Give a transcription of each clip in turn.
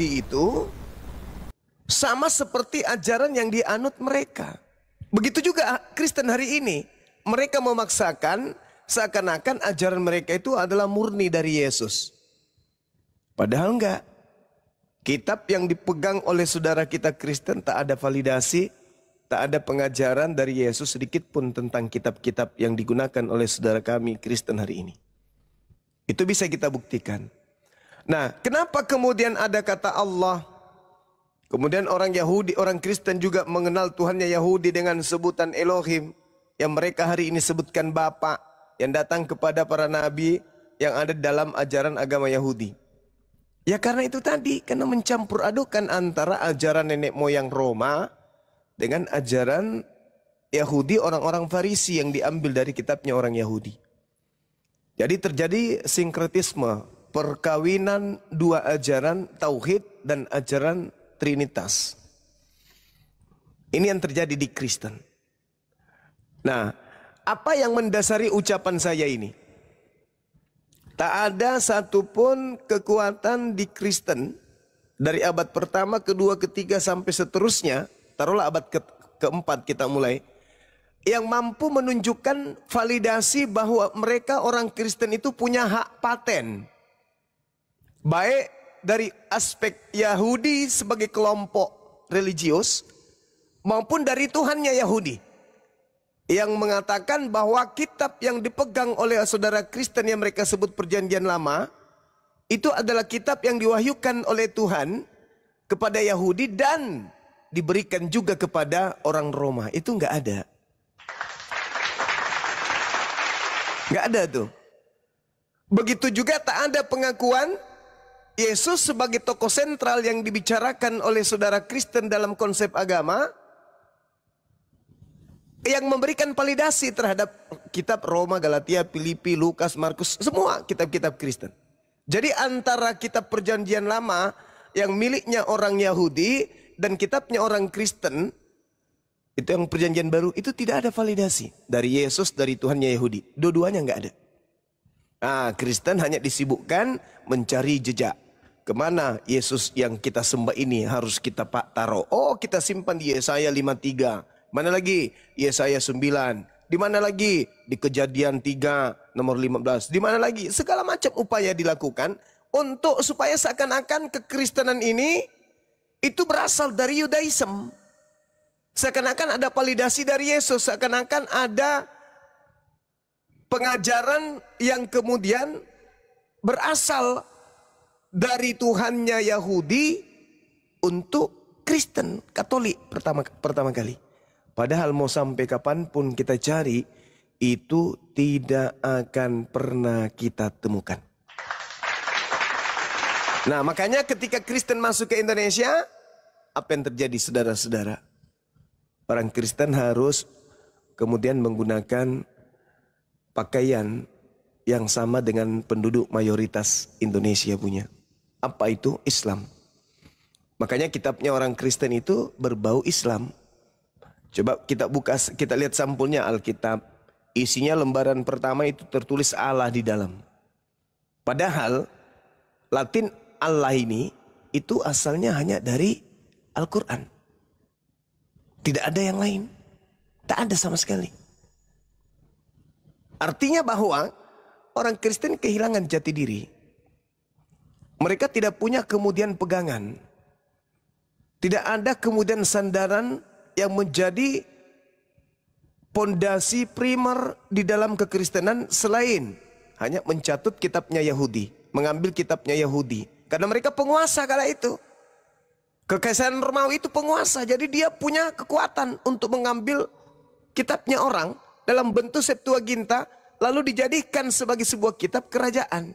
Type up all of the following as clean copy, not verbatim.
Itu sama seperti ajaran yang dianut mereka. Begitu juga Kristen hari ini. Mereka memaksakan seakan-akan ajaran mereka itu adalah murni dari Yesus. Padahal enggak. Kitab yang dipegang oleh saudara kita Kristen tak ada validasi, tak ada pengajaran dari Yesus sedikit pun tentang kitab-kitab yang digunakan oleh saudara kami Kristen hari ini. Itu bisa kita buktikan. Nah, kenapa kemudian ada kata Allah? Kemudian orang Yahudi, orang Kristen juga mengenal Tuhannya Yahudi dengan sebutan Elohim. Yang mereka hari ini sebutkan Bapa, yang datang kepada para nabi yang ada dalam ajaran agama Yahudi. Ya karena itu tadi, karena mencampur adukan antara ajaran nenek moyang Roma dengan ajaran Yahudi, orang-orang Farisi yang diambil dari kitabnya orang Yahudi. Jadi terjadi sinkretisme, perkawinan dua ajaran tauhid dan ajaran Trinitas. Ini yang terjadi di Kristen. Nah, apa yang mendasari ucapan saya ini? Tak ada satupun kekuatan di Kristen dari abad pertama, kedua, ketiga sampai seterusnya, taruhlah abad keempat kita mulai, yang mampu menunjukkan validasi bahwa mereka orang Kristen itu punya hak paten. Baik dari aspek Yahudi sebagai kelompok religius maupun dari Tuhannya Yahudi. Yang mengatakan bahwa kitab yang dipegang oleh saudara Kristen yang mereka sebut perjanjian lama, itu adalah kitab yang diwahyukan oleh Tuhan kepada Yahudi dan diberikan juga kepada orang Roma. Itu nggak ada. Nggak ada tuh. Begitu juga tak ada pengakuan Yesus sebagai tokoh sentral yang dibicarakan oleh saudara Kristen dalam konsep agama, yang memberikan validasi terhadap kitab Roma, Galatia, Filipi, Lukas, Markus, semua kitab-kitab Kristen. Jadi antara kitab perjanjian lama yang miliknya orang Yahudi dan kitabnya orang Kristen, itu yang perjanjian baru, itu tidak ada validasi dari Yesus, dari Tuhannya Yahudi. Dua-duanya nggak ada. Nah, Kristen hanya disibukkan mencari jejak. Kemana Yesus yang kita sembah ini harus kita taruh. Oh, kita simpan di Yesaya 53. Mana lagi? Yesaya 9. Di mana lagi? Di Kejadian 3 nomor 15. Di mana lagi? Segala macam upaya dilakukan untuk supaya seakan-akan kekristenan ini itu berasal dari Yudaism. Seakan-akan ada validasi dari Yesus, seakan-akan ada pengajaran yang kemudian berasal dari Tuhannya Yahudi untuk Kristen Katolik pertama kali. Padahal mau sampai kapanpun kita cari, itu tidak akan pernah kita temukan. Nah, makanya ketika Kristen masuk ke Indonesia, apa yang terjadi saudara-saudara? Orang Kristen harus kemudian menggunakan pakaian yang sama dengan penduduk mayoritas Indonesia punya. Apa itu? Islam. Makanya kitabnya orang Kristen itu berbau Islam. Coba kita buka, kita lihat sampulnya Alkitab. Isinya lembaran pertama itu tertulis Allah di dalam. Padahal Latin Allah ini itu asalnya hanya dari Al-Quran. Tidak ada yang lain. Tak ada sama sekali. Artinya bahwa orang Kristen kehilangan jati diri. Mereka tidak punya kemudian pegangan. Tidak ada kemudian sandaran yang menjadi pondasi primer di dalam kekristenan selain hanya mencatut kitabnya Yahudi, mengambil kitabnya Yahudi. Karena mereka penguasa kala itu. Kekaisaran Romawi itu penguasa, jadi dia punya kekuatan untuk mengambil kitabnya orang dalam bentuk Septuaginta, lalu dijadikan sebagai sebuah kitab kerajaan.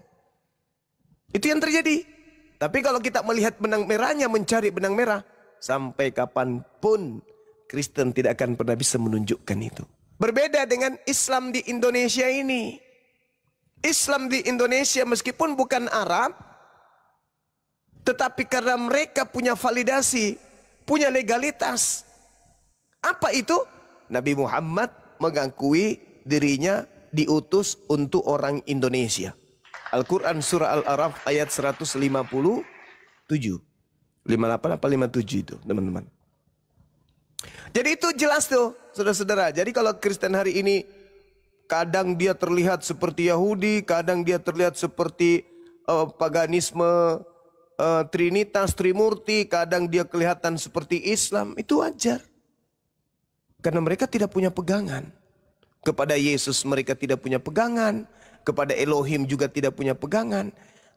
Itu yang terjadi. Tapi kalau kita melihat benang merahnya, mencari benang merah, sampai kapanpun Kristen tidak akan pernah bisa menunjukkan itu. Berbeda dengan Islam di Indonesia ini. Islam di Indonesia meskipun bukan Arab, tetapi karena mereka punya validasi, punya legalitas. Apa itu? Nabi Muhammad mengakui dirinya diutus untuk orang Indonesia. Al-Quran surah Al-Araf ayat 150 58 apa 57 itu teman-teman. Jadi itu jelas tuh saudara-saudara. Jadi kalau Kristen hari ini kadang dia terlihat seperti Yahudi, kadang dia terlihat seperti paganisme, Trinitas, Trimurti, kadang dia kelihatan seperti Islam, itu wajar. Karena mereka tidak punya pegangan. Kepada Yesus mereka tidak punya pegangan, kepada Elohim juga tidak punya pegangan.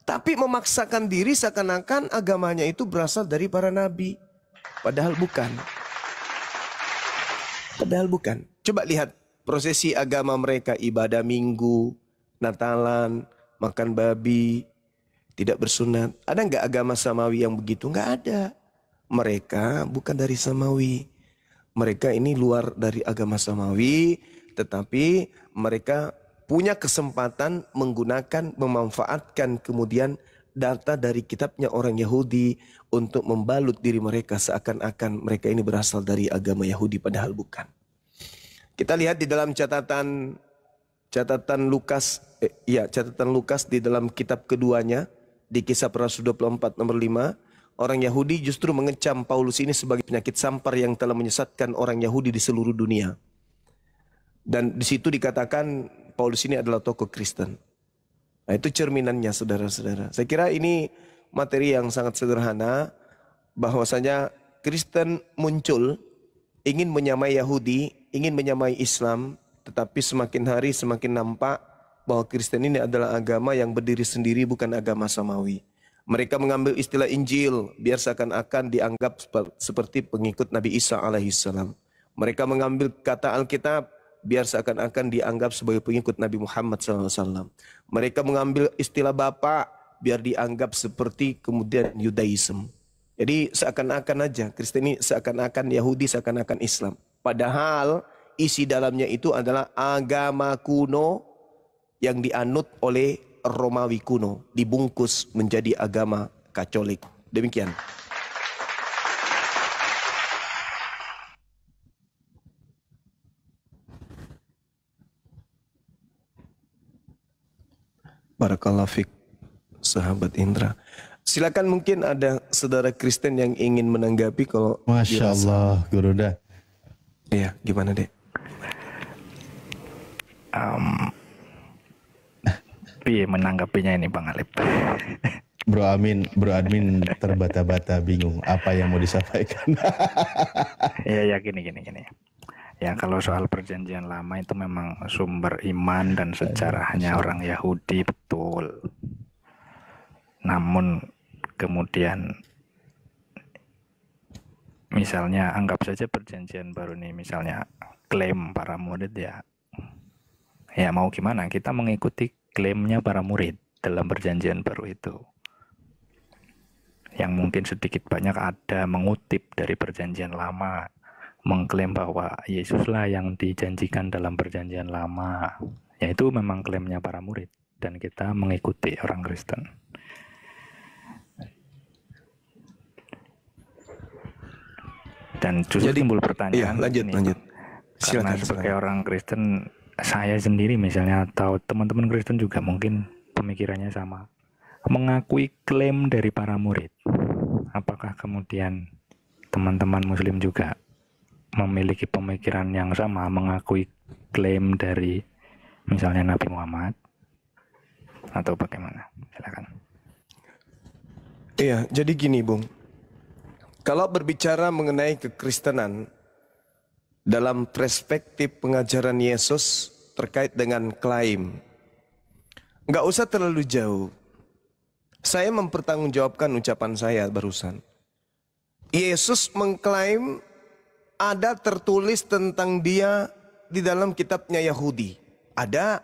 Tapi memaksakan diri seakan-akan agamanya itu berasal dari para nabi. Padahal bukan. Padahal bukan. Coba lihat prosesi agama mereka, ibadah minggu, Natalan, makan babi, tidak bersunat. Ada nggak agama samawi yang begitu? Nggak ada. Mereka bukan dari samawi. Mereka ini luar dari agama samawi, tetapi mereka punya kesempatan menggunakan, memanfaatkan kemudian data dari kitabnya orang Yahudi untuk membalut diri mereka seakan-akan mereka ini berasal dari agama Yahudi, padahal bukan. Kita lihat di dalam catatan Lukas, catatan Lukas di dalam kitab keduanya, di Kisah para Rasul 24 nomor 5, orang Yahudi justru mengecam Paulus ini sebagai penyakit sampar yang telah menyesatkan orang Yahudi di seluruh dunia. Dan di situ dikatakan Paulus ini adalah tokoh Kristen. Nah, itu cerminannya saudara-saudara. Saya kira ini materi yang sangat sederhana, bahwasanya Kristen muncul ingin menyamai Yahudi, ingin menyamai Islam, tetapi semakin hari semakin nampak bahwa Kristen ini adalah agama yang berdiri sendiri, bukan agama samawi. Mereka mengambil istilah Injil biar seakan-akan dianggap seperti pengikut Nabi Isa alaihissalam. Mereka mengambil kata Alkitab biar seakan-akan dianggap sebagai pengikut Nabi Muhammad SAW. Mereka mengambil istilah Bapa biar dianggap seperti kemudian Yudaism. Jadi seakan-akan aja Kristen ini seakan-akan Yahudi, seakan-akan Islam. Padahal isi dalamnya itu adalah agama kuno yang dianut oleh Romawi kuno, dibungkus menjadi agama Katolik. Demikian. Barakallahu fiik, sahabat Indra. Silakan, mungkin ada saudara Kristen yang ingin menanggapi kalau Masya Allah, Guru dah. Iya, gimana deh? Piye menanggapinya ini Bang Alip? Bro admin terbata-bata bingung apa yang mau disampaikan. Ya gini. Ya kalau soal perjanjian lama itu memang sumber iman dan sejarahnya orang Yahudi, betul. Namun kemudian misalnya anggap saja perjanjian baru nih, misalnya klaim para murid ya mau gimana, kita mengikuti klaimnya para murid dalam perjanjian baru itu, yang mungkin sedikit banyak ada mengutip dari perjanjian lama, mengklaim bahwa Yesuslah yang dijanjikan dalam perjanjian lama. Ya itu memang klaimnya para murid dan kita mengikuti orang Kristen. Dan justru timbul pertanyaan, lanjut. Karena sebagai orang Kristen, saya sendiri misalnya atau teman-teman Kristen juga mungkin pemikirannya sama, mengakui klaim dari para murid. Apakah kemudian teman-teman Muslim juga memiliki pemikiran yang sama, mengakui klaim dari misalnya Nabi Muhammad, atau bagaimana? Silakan. Iya, jadi gini Bung, kalau berbicara mengenai kekristenan dalam perspektif pengajaran Yesus terkait dengan klaim, nggak usah terlalu jauh. Saya mempertanggungjawabkan ucapan saya barusan. Yesus mengklaim ada tertulis tentang dia di dalam kitabnya Yahudi. Ada.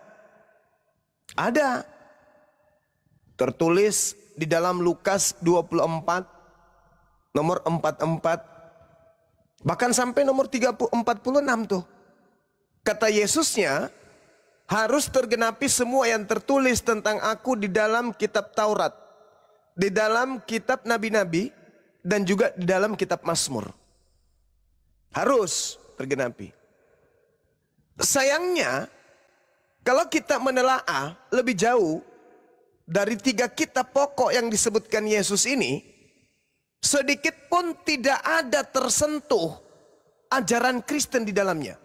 Tertulis di dalam Lukas 24 nomor 44. Bahkan sampai nomor 46 tuh. Kata Yesusnya, harus tergenapi semua yang tertulis tentang aku di dalam kitab Taurat, di dalam kitab Nabi-Nabi, dan juga di dalam kitab Mazmur. Harus tergenapi. Sayangnya, kalau kita menelaah lebih jauh dari 3 kitab pokok yang disebutkan Yesus ini, sedikit pun tidak ada tersentuh ajaran Kristen di dalamnya.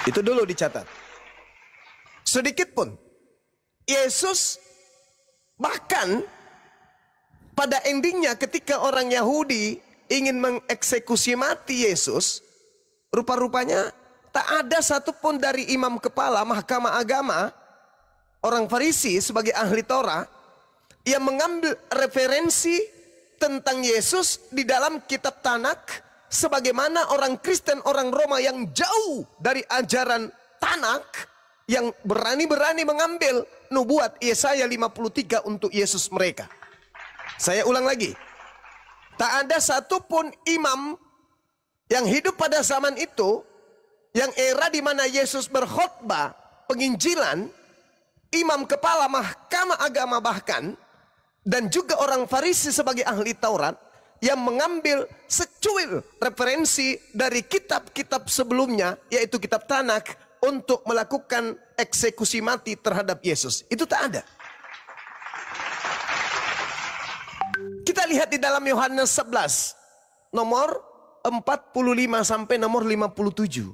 Itu dulu dicatat. Sedikit pun. Yesus bahkan pada endingnya ketika orang Yahudi ingin mengeksekusi mati Yesus, rupa-rupanya tak ada satupun dari imam kepala mahkamah agama, orang Farisi sebagai ahli Torah, yang mengambil referensi tentang Yesus di dalam kitab Tanak, sebagaimana orang Kristen, orang Roma yang jauh dari ajaran Tanak, yang berani-berani mengambil nubuat Yesaya 53 untuk Yesus mereka. Saya ulang lagi. Tak ada satupun imam yang hidup pada zaman itu, yang era di mana Yesus berkhotbah penginjilan, imam kepala mahkamah agama bahkan, dan juga orang Farisi sebagai ahli Taurat, yang mengambil secuil referensi dari kitab-kitab sebelumnya, yaitu kitab Tanak, untuk melakukan eksekusi mati terhadap Yesus. Itu tak ada. Kita lihat di dalam Yohanes 11, nomor 45 sampai nomor 57.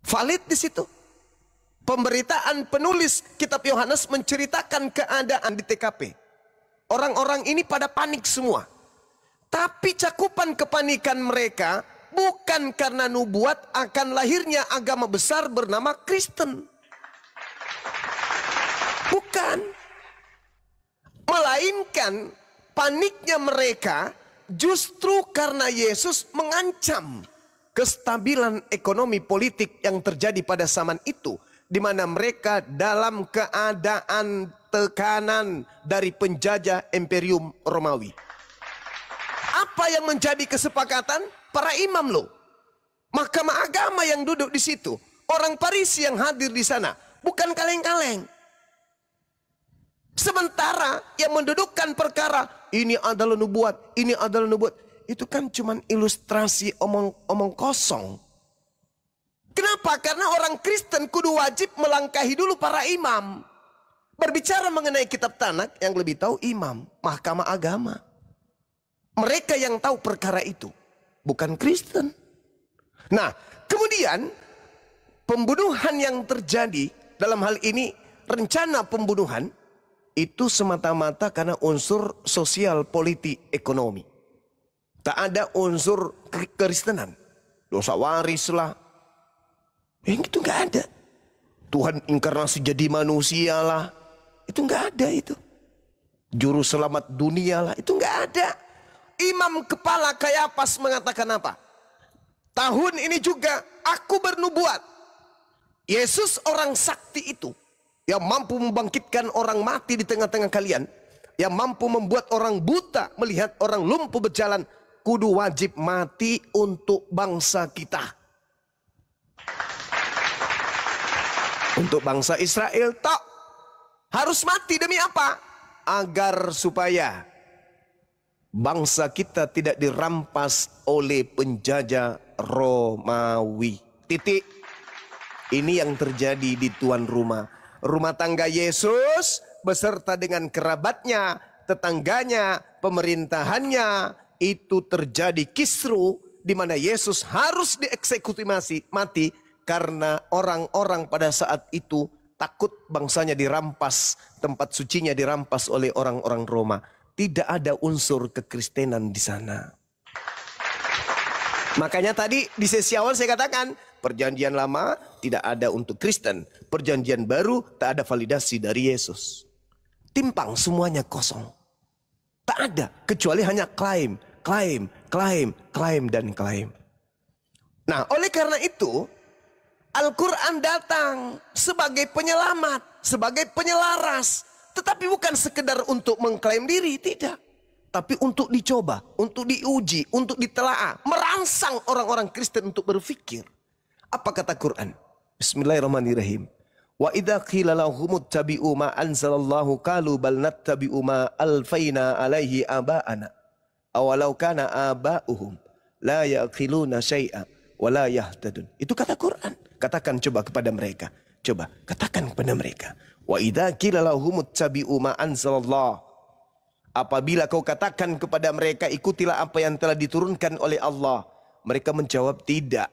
Valid di situ. Pemberitaan penulis kitab Yohanes menceritakan keadaan di TKP. Orang-orang ini pada panik semua. Tapi cakupan kepanikan mereka bukan karena nubuat akan lahirnya agama besar bernama Kristen. Bukan. Melainkan paniknya mereka justru karena Yesus mengancam kestabilan ekonomi politik yang terjadi pada zaman itu, di mana mereka dalam keadaan tekanan dari penjajah Imperium Romawi. Apa yang menjadi kesepakatan? Para imam loh, mahkamah agama yang duduk di situ, orang Farisi yang hadir di sana, bukan kaleng-kaleng. Sementara yang mendudukkan perkara, ini adalah nubuat, ini adalah nubuat, itu kan cuman ilustrasi omong kosong. Kenapa? Karena orang Kristen kudu wajib melangkahi dulu para imam. Berbicara mengenai kitab Tanak, yang lebih tahu imam, mahkamah agama. Mereka yang tahu perkara itu, bukan Kristen. Nah, kemudian pembunuhan yang terjadi dalam hal ini, rencana pembunuhan, itu semata-mata karena unsur sosial, politik, ekonomi. Tak ada unsur kekristenan. Dosa waris lah. Yang itu nggak ada. Tuhan inkarnasi jadi manusia lah. Itu nggak ada itu. Juru selamat dunia lah. Itu nggak ada. Imam kepala Kayafas mengatakan apa? Tahun ini juga aku bernubuat. Yesus orang sakti itu, yang mampu membangkitkan orang mati di tengah-tengah kalian, yang mampu membuat orang buta melihat, orang lumpuh berjalan, kudu wajib mati untuk bangsa kita. Untuk bangsa Israel tak harus mati demi apa? Agar supaya bangsa kita tidak dirampas oleh penjajah Romawi. Titik. Ini yang terjadi di tuan rumah. Rumah tangga Yesus beserta dengan kerabatnya, tetangganya, pemerintahannya, itu terjadi kisru di mana Yesus harus dieksekusi mati karena orang-orang pada saat itu takut bangsanya dirampas, tempat sucinya dirampas oleh orang-orang Roma. Tidak ada unsur kekristenan di sana. Makanya tadi di sesi awal saya katakan, perjanjian lama tidak ada untuk Kristen. Perjanjian baru tak ada validasi dari Yesus. Timpang, semuanya kosong. Tak ada, kecuali hanya klaim, dan klaim. Nah, oleh karena itu, Al-Quran datang sebagai penyelamat, sebagai penyelaras. Tetapi bukan sekedar untuk mengklaim diri, tidak. Tapi untuk dicoba, untuk diuji, untuk ditelaah. Merangsang orang-orang Kristen untuk berpikir. Apa kata Quran? Bismillahirrahmanirrahim. Wa idza qila lahum ittabi'u ma anzalallahu qalu bal nattabi'u ma alfaina alaihi aba'ana. Awalau kana aba'uhum la yaqiluna syai'a wa la yahtadun. Itu kata Quran. Katakan coba kepada mereka. Coba katakan kepada mereka. Wa idza qila lahum ittabi'u ma anzalallahu. Apabila kau katakan kepada mereka, ikutilah apa yang telah diturunkan oleh Allah, mereka menjawab, tidak.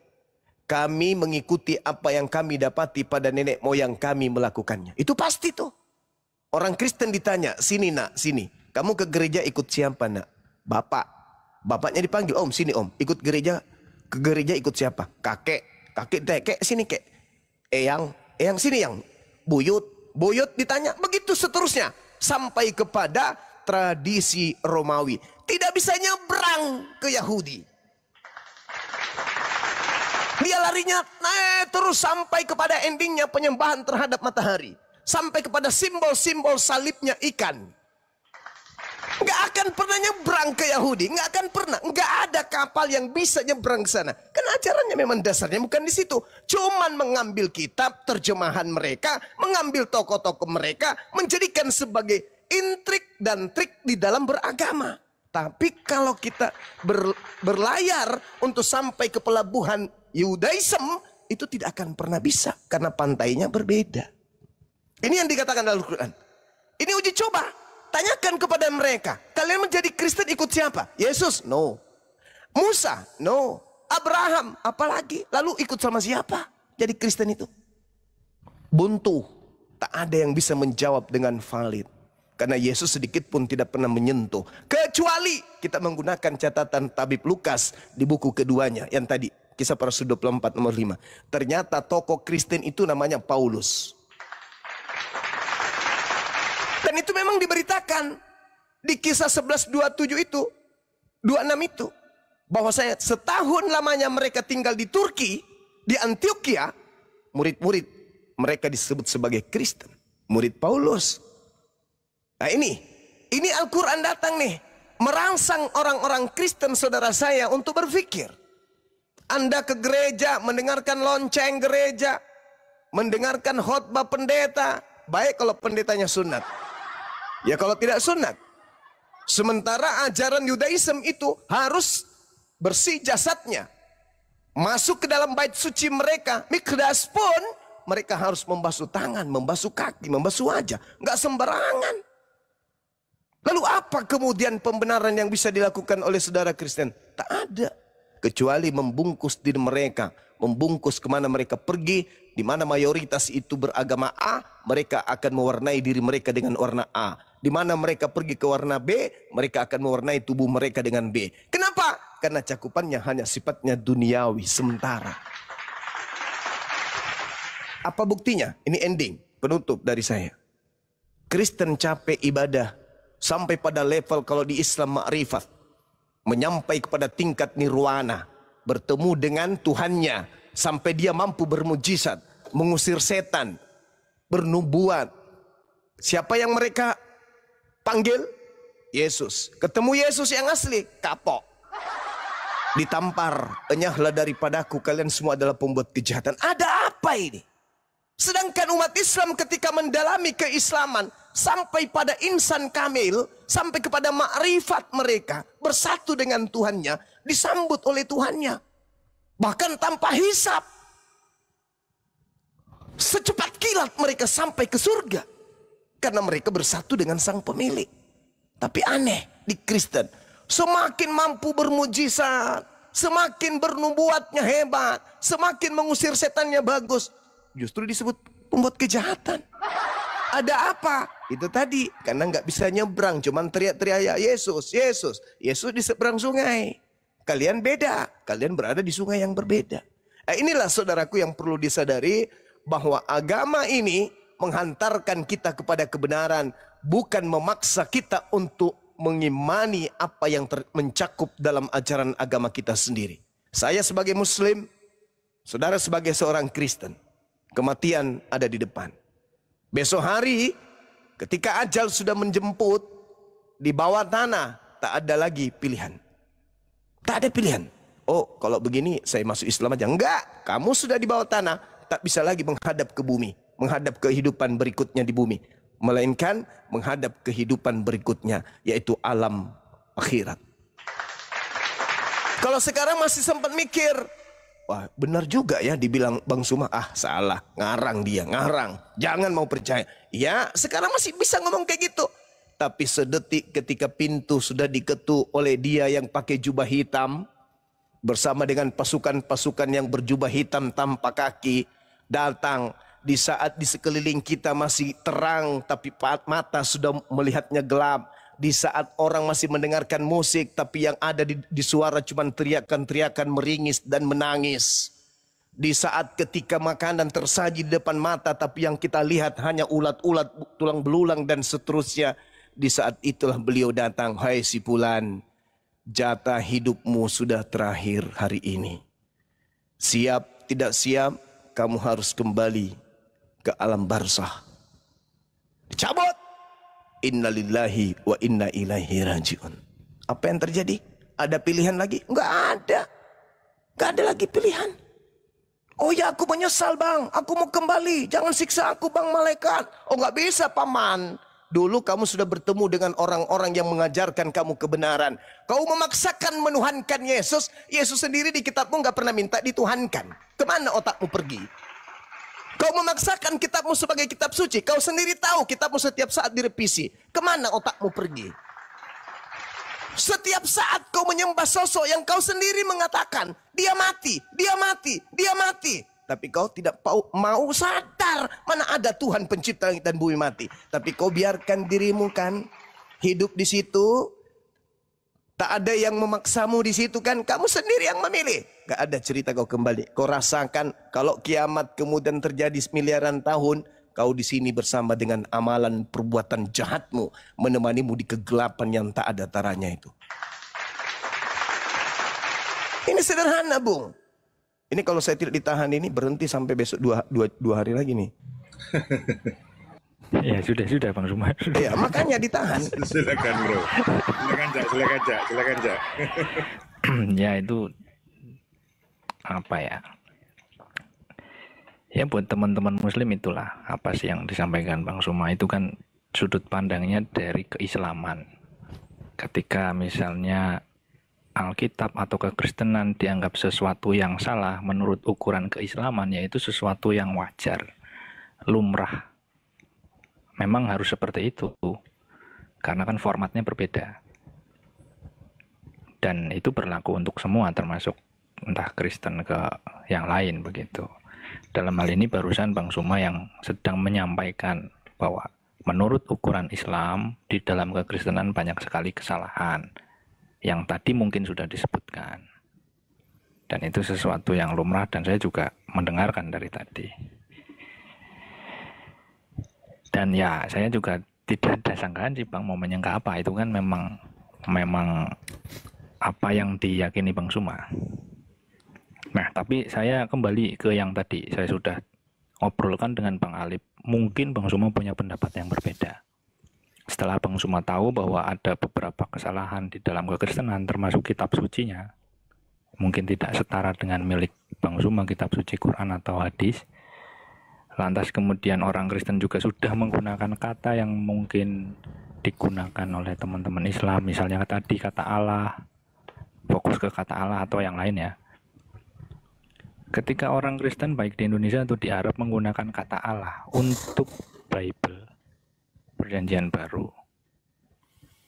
Kami mengikuti apa yang kami dapati pada nenek moyang kami melakukannya. Itu pasti tuh. Orang Kristen ditanya, sini nak, sini. Kamu ke gereja ikut siapa nak? Bapak. Bapaknya dipanggil, om sini om. Ikut gereja, ke gereja ikut siapa? Kakek. Kakek sini kek. Eyang sini yang. Buyut ditanya. Begitu seterusnya. Sampai kepada tradisi Romawi. Tidak bisa nyebrang ke Yahudi. Dia larinya naik terus sampai kepada endingnya penyembahan terhadap matahari. Sampai kepada simbol-simbol salibnya ikan. Nggak akan pernah nyebrang ke Yahudi. Nggak akan pernah. Nggak ada kapal yang bisa nyebrang ke sana. Karena ajarannya memang dasarnya bukan di situ. Cuman mengambil kitab, terjemahan mereka. Mengambil tokoh-tokoh mereka. Menjadikan sebagai intrik dan trik di dalam beragama. Tapi kalau kita berlayar untuk sampai ke pelabuhan Yudaism, itu tidak akan pernah bisa. Karena pantainya berbeda. Ini yang dikatakan dalam Al-Quran. Ini uji coba. Tanyakan kepada mereka, kalian menjadi Kristen ikut siapa? Yesus? No. Musa? No. Abraham? Apalagi? Lalu ikut sama siapa? Jadi Kristen itu buntu. Tak ada yang bisa menjawab dengan valid. Karena Yesus sedikit pun tidak pernah menyentuh. Kecuali kita menggunakan catatan tabib Lukas di buku keduanya. Yang tadi, Kisah Para Rasul 24 nomor 5. Ternyata tokoh Kristen itu namanya Paulus. Dan itu memang diberitakan di Kisah 11:27 itu, 26 itu, bahwa setahun lamanya mereka tinggal di Turki, di Antioquia, murid-murid mereka disebut sebagai Kristen, murid Paulus. Nah ini Al-Quran datang nih, merangsang orang-orang Kristen saudara saya untuk berpikir. Anda ke gereja, mendengarkan lonceng gereja, mendengarkan khotbah pendeta, baik kalau pendetanya sunat. Ya kalau tidak sunat. Sementara ajaran Yudaism itu harus bersih jasadnya. Masuk ke dalam bait suci mereka. Mikdas pun mereka harus membasuh tangan, membasuh kaki, membasuh wajah. Nggak sembarangan. Lalu apa kemudian pembenaran yang bisa dilakukan oleh saudara Kristen? Tak ada. Kecuali membungkus diri mereka. Membungkus kemana mereka pergi. Di mana mayoritas itu beragama A, mereka akan mewarnai diri mereka dengan warna A. Di mana mereka pergi ke warna B, mereka akan mewarnai tubuh mereka dengan B. Kenapa? Karena cakupannya hanya sifatnya duniawi, sementara. Apa buktinya? Ini ending, penutup dari saya. Kristen capek ibadah sampai pada level kalau di Islam ma'rifat, menyampai kepada tingkat nirwana, bertemu dengan Tuhannya, sampai dia mampu bermujizat, mengusir setan, bernubuat. Siapa yang mereka panggil? Yesus. Ketemu Yesus yang asli, kapok. Ditampar, enyahlah daripadaku, kalian semua adalah pembuat kejahatan. Ada apa ini? Sedangkan umat Islam ketika mendalami keislaman, sampai pada insan kamil, sampai kepada makrifat mereka, bersatu dengan Tuhannya, disambut oleh Tuhannya. Bahkan tanpa hisap. Secepat kilat mereka sampai ke surga. Karena mereka bersatu dengan sang pemilik. Tapi aneh di Kristen. Semakin mampu bermujizat. Semakin bernubuatnya hebat. Semakin mengusir setannya bagus. Justru disebut pembuat kejahatan. Ada apa? Itu tadi. Karena nggak bisa nyebrang. Cuman teriak-teriak ya Yesus, Yesus. Yesus di seberang sungai. Kalian beda. Kalian berada di sungai yang berbeda. Inilah saudaraku yang perlu disadari. Bahwa agama ini menghantarkan kita kepada kebenaran. Bukan memaksa kita untuk mengimani apa yang mencakup dalam ajaran agama kita sendiri. Saya sebagai Muslim. Saudara sebagai seorang Kristen. Kematian ada di depan. Besok hari ketika ajal sudah menjemput, di bawah tanah tak ada lagi pilihan. Tak ada pilihan. Oh kalau begini saya masuk Islam aja. Enggak, kamu sudah di bawah tanah, tak bisa lagi menghadap ke bumi, menghadap kehidupan berikutnya di bumi, melainkan menghadap kehidupan berikutnya, yaitu alam akhirat. Kalau sekarang masih sempat mikir, wah benar juga ya dibilang Bang Suma, ah salah, ngarang dia, ngarang, jangan mau percaya. Ya sekarang masih bisa ngomong kayak gitu. Tapi sedetik ketika pintu sudah diketuk oleh dia yang pakai jubah hitam, bersama dengan pasukan-pasukan yang berjubah hitam tanpa kaki, datang di saat di sekeliling kita masih terang, tapi mata sudah melihatnya gelap. Di saat orang masih mendengarkan musik, tapi yang ada di suara cuma teriakan-teriakan meringis dan menangis. Di saat ketika makanan tersaji di depan mata, tapi yang kita lihat hanya ulat-ulat, tulang belulang dan seterusnya. Di saat itulah beliau datang, hai si Fulan, jatah hidupmu sudah terakhir hari ini. Siap tidak siap, kamu harus kembali ke alam barzah. Dicabut. Innalillahi wa inna ilaihi rajiun. Apa yang terjadi? Ada pilihan lagi? Enggak ada. Enggak ada lagi pilihan. Oh ya, aku menyesal bang, aku mau kembali. Jangan siksa aku bang malaikat. Oh enggak bisa paman. Dulu kamu sudah bertemu dengan orang-orang yang mengajarkan kamu kebenaran. Kau memaksakan menuhankan Yesus. Yesus sendiri di kitabmu enggak pernah minta dituhankan. Kemana otakmu pergi? Kau memaksakan kitabmu sebagai kitab suci. Kau sendiri tahu kitabmu setiap saat direvisi. Kemana otakmu pergi? Setiap saat kau menyembah sosok yang kau sendiri mengatakan, dia mati, dia mati, dia mati. Tapi kau tidak mau sadar mana ada Tuhan pencipta langit dan bumi mati. Tapi kau biarkan dirimu kan hidup di situ. Tak ada yang memaksamu di situ kan. Kamu sendiri yang memilih. Gak ada cerita kau kembali. Kau rasakan kalau kiamat kemudian terjadi miliaran tahun. Kau di sini bersama dengan amalan perbuatan jahatmu. Menemanimu di kegelapan yang tak ada taranya itu. Ini sederhana bung. Ini kalau saya tidak ditahan ini berhenti sampai besok dua hari lagi nih. Ya sudah Bang Suma. Ya makanya ditahan. Silakan bro. Silakan Jak. Ya itu apa ya? Ya buat teman-teman muslim itulah apa sih yang disampaikan Bang Suma itu kan sudut pandangnya dari keislaman. Ketika misalnya Alkitab atau kekristenan dianggap sesuatu yang salah menurut ukuran keislaman, yaitu sesuatu yang wajar, lumrah. Memang harus seperti itu, karena kan formatnya berbeda. Dan itu berlaku untuk semua, termasuk entah Kristen ke yang lain begitu. Dalam hal ini barusan Bang Suma yang sedang menyampaikan bahwa menurut ukuran Islam, di dalam kekristenan banyak sekali kesalahan. Yang tadi mungkin sudah disebutkan. Dan itu sesuatu yang lumrah dan saya juga mendengarkan dari tadi. Dan ya saya juga tidak ada sangkaan sih Bang mau menyangka apa. Itu kan memang apa yang diyakini Bang Suma. Nah tapi saya kembali ke yang tadi. Saya sudah obrolkan dengan Bang Alip. Mungkin Bang Suma punya pendapat yang berbeda. Setelah Bang Suma tahu bahwa ada beberapa kesalahan di dalam kekristenan termasuk kitab sucinya, mungkin tidak setara dengan milik Bang Suma kitab suci Quran atau hadis. Lantas kemudian orang Kristen juga sudah menggunakan kata yang mungkin digunakan oleh teman-teman Islam, misalnya tadi kata Allah, fokus ke kata Allah atau yang lain ya. Ketika orang Kristen baik di Indonesia atau di Arab menggunakan kata Allah untuk Bible, Perjanjian Baru,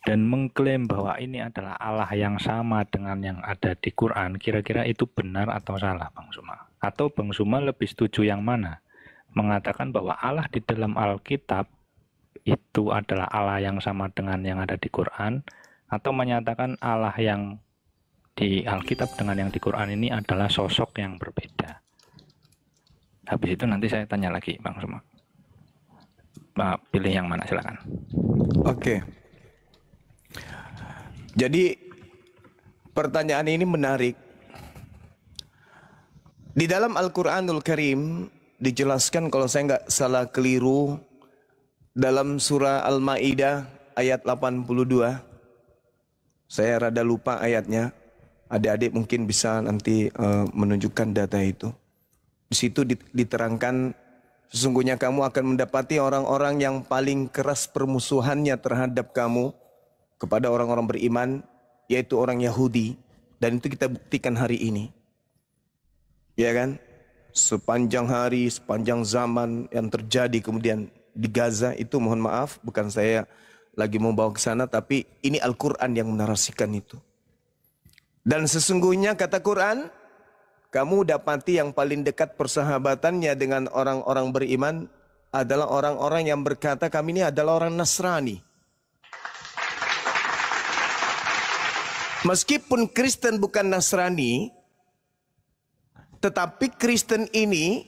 dan mengklaim bahwa ini adalah Allah yang sama dengan yang ada di Quran, kira-kira itu benar atau salah Bang Suma? Atau Bang Suma lebih setuju yang mana? Mengatakan bahwa Allah di dalam Alkitab itu adalah Allah yang sama dengan yang ada di Quran, atau menyatakan Allah yang di Alkitab dengan yang di Quran ini adalah sosok yang berbeda? Habis itu nanti saya tanya lagi Bang Suma. Pilih yang mana silakan. Oke. Jadi pertanyaan ini menarik. Di dalam Al-Quranul Karim dijelaskan kalau saya nggak salah keliru dalam surah Al-Ma'idah ayat 82. Saya rada lupa ayatnya. Adik-adik mungkin bisa nanti menunjukkan data itu. Di situ diterangkan sesungguhnya kamu akan mendapati orang-orang yang paling keras permusuhannya terhadap kamu kepada orang-orang beriman, yaitu orang Yahudi. Dan itu kita buktikan hari ini. Ya kan? Sepanjang hari, sepanjang zaman yang terjadi kemudian di Gaza itu, mohon maaf, bukan saya lagi mau bawa ke sana, tapi ini Al-Quran yang menarasikan itu. Dan sesungguhnya kata Quran, kamu dapati yang paling dekat persahabatannya dengan orang-orang beriman adalah orang-orang yang berkata kami ini adalah orang Nasrani. Meskipun Kristen bukan Nasrani, tetapi Kristen ini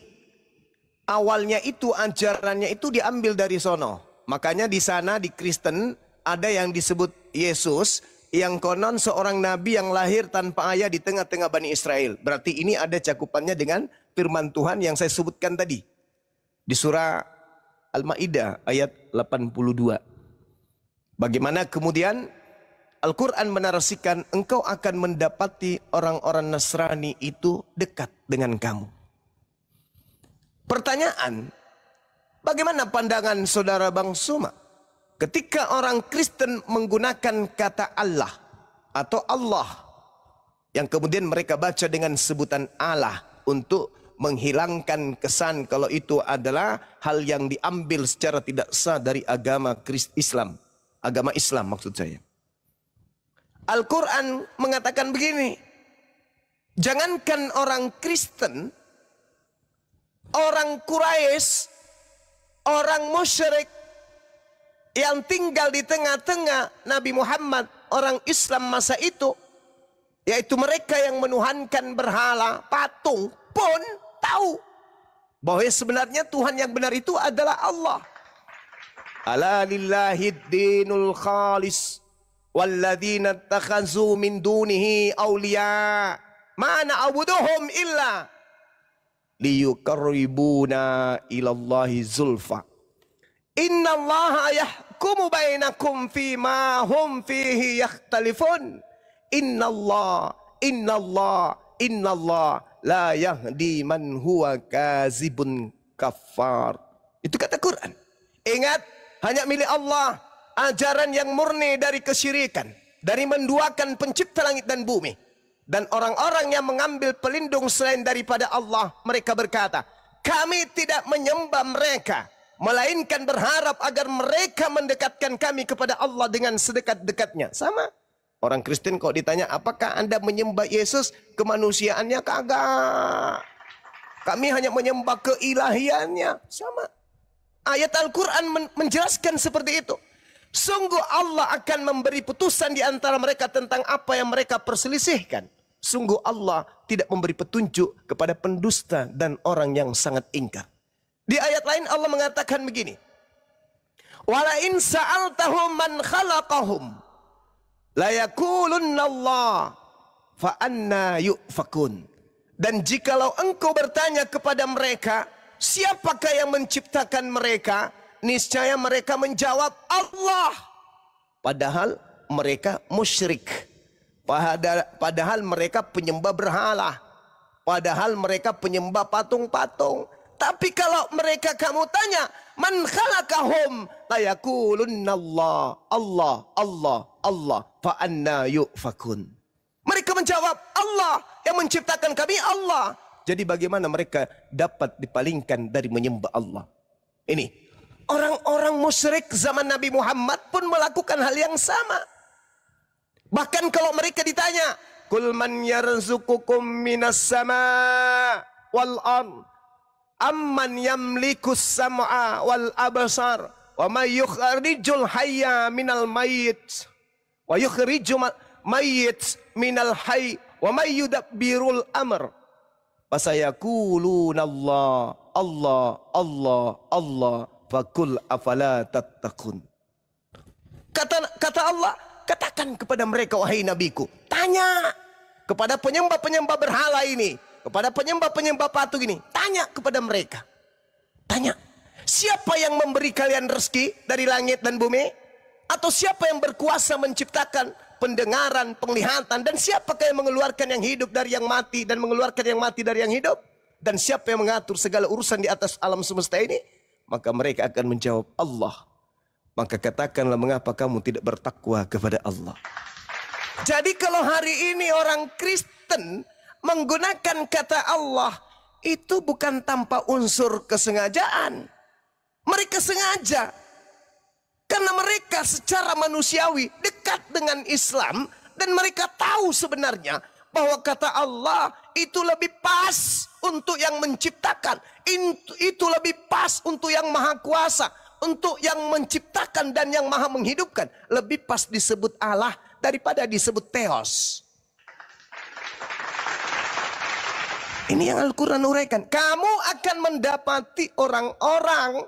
awalnya itu ajarannya itu diambil dari sono. Makanya di sana di Kristen ada yang disebut Yesus, yang konon seorang nabi yang lahir tanpa ayah di tengah-tengah Bani Israel. Berarti ini ada cakupannya dengan firman Tuhan yang saya sebutkan tadi. Di surah Al-Ma'idah ayat 82. Bagaimana kemudian Al-Quran menarasikan engkau akan mendapati orang-orang Nasrani itu dekat dengan kamu. Pertanyaan, bagaimana pandangan saudara Bang Suma? Ketika orang Kristen menggunakan kata Allah atau Allah yang kemudian mereka baca dengan sebutan Allah untuk menghilangkan kesan kalau itu adalah hal yang diambil secara tidak sah dari agama Islam. Agama Islam maksud saya. Al-Quran mengatakan begini, jangankan orang Kristen, orang Quraisy, orang musyrik yang tinggal di tengah-tengah Nabi Muhammad, orang Islam masa itu, yaitu mereka yang menuhankan berhala, patung, pun tahu bahwa sebenarnya Tuhan yang benar itu adalah Allah. Ala lillahid dinul khalis walladzina takhazu min dunihi awliya ma na'buduhum illa liyuqarribuna ilallahi zulfa. Innallaha yahkumu bainakum fima hum fihi yakhtalifun. Innallah la yahdi man huwa kazibun kafar. Itu kata Quran. Ingat, hanya milik Allah ajaran yang murni dari kesyirikan, dari menduakan pencipta langit dan bumi. Dan orang-orang yang mengambil pelindung selain daripada Allah, mereka berkata, kami tidak menyembah mereka, melainkan berharap agar mereka mendekatkan kami kepada Allah dengan sedekat-dekatnya. Sama. Orang Kristen kok ditanya, apakah Anda menyembah Yesus kemanusiaannya? Kagak. Kami hanya menyembah keilahiannya. Sama. Ayat Al-Quran menjelaskan seperti itu. Sungguh Allah akan memberi putusan di antara mereka tentang apa yang mereka perselisihkan. Sungguh Allah tidak memberi petunjuk kepada pendusta dan orang yang sangat ingkar. Di ayat lain Allah mengatakan begini. Wala in sa'altahum man khalaqahum la yakulunna Allah fa anna yufakun. Dan jikalau engkau bertanya kepada mereka, siapakah yang menciptakan mereka? Niscaya mereka menjawab Allah. Padahal mereka musyrik. Padahal mereka penyembah berhala. Padahal mereka penyembah patung-patung. Tapi kalau mereka kamu tanya, man khalaqahum la yakulunna Allah fa anna yufakun. Mereka menjawab Allah yang menciptakan kami Allah. Jadi bagaimana mereka dapat dipalingkan dari menyembah Allah? Ini orang-orang musyrik zaman Nabi Muhammad pun melakukan hal yang sama. Bahkan kalau mereka ditanya, "Qul man yarzuqukum minas sama wal ard? Amman yamlikus sam'a wal absar? Wa may yukhrijul hayya minal mayyit? Wa yukhrijul mayyit minal hayy? Wa may yudabbirul amr?" Fasayaquluna Allah. Fakul afala tattaqun. Kata Allah, katakan kepada mereka, wahai nabiku, tanya kepada penyembah-penyembah berhala ini, kepada penyembah-penyembah patung ini, tanya kepada mereka. Tanya, siapa yang memberi kalian rezeki dari langit dan bumi? Atau siapa yang berkuasa menciptakan pendengaran, penglihatan? Dan siapakah yang mengeluarkan yang hidup dari yang mati dan mengeluarkan yang mati dari yang hidup? Dan siapa yang mengatur segala urusan di atas alam semesta ini? Maka mereka akan menjawab Allah. Maka katakanlah, mengapa kamu tidak bertakwa kepada Allah? Jadi kalau hari ini orang Kristen menggunakan kata Allah, itu bukan tanpa unsur kesengajaan. Mereka sengaja. Karena mereka secara manusiawi dekat dengan Islam dan mereka tahu sebenarnya bahwa kata Allah itu lebih pas untuk yang menciptakan, itu lebih pas untuk yang maha kuasa, untuk yang menciptakan dan yang maha menghidupkan. Lebih pas disebut Allah daripada disebut Theos. Ini yang Al-Quran uraikan. Kamu akan mendapati orang-orang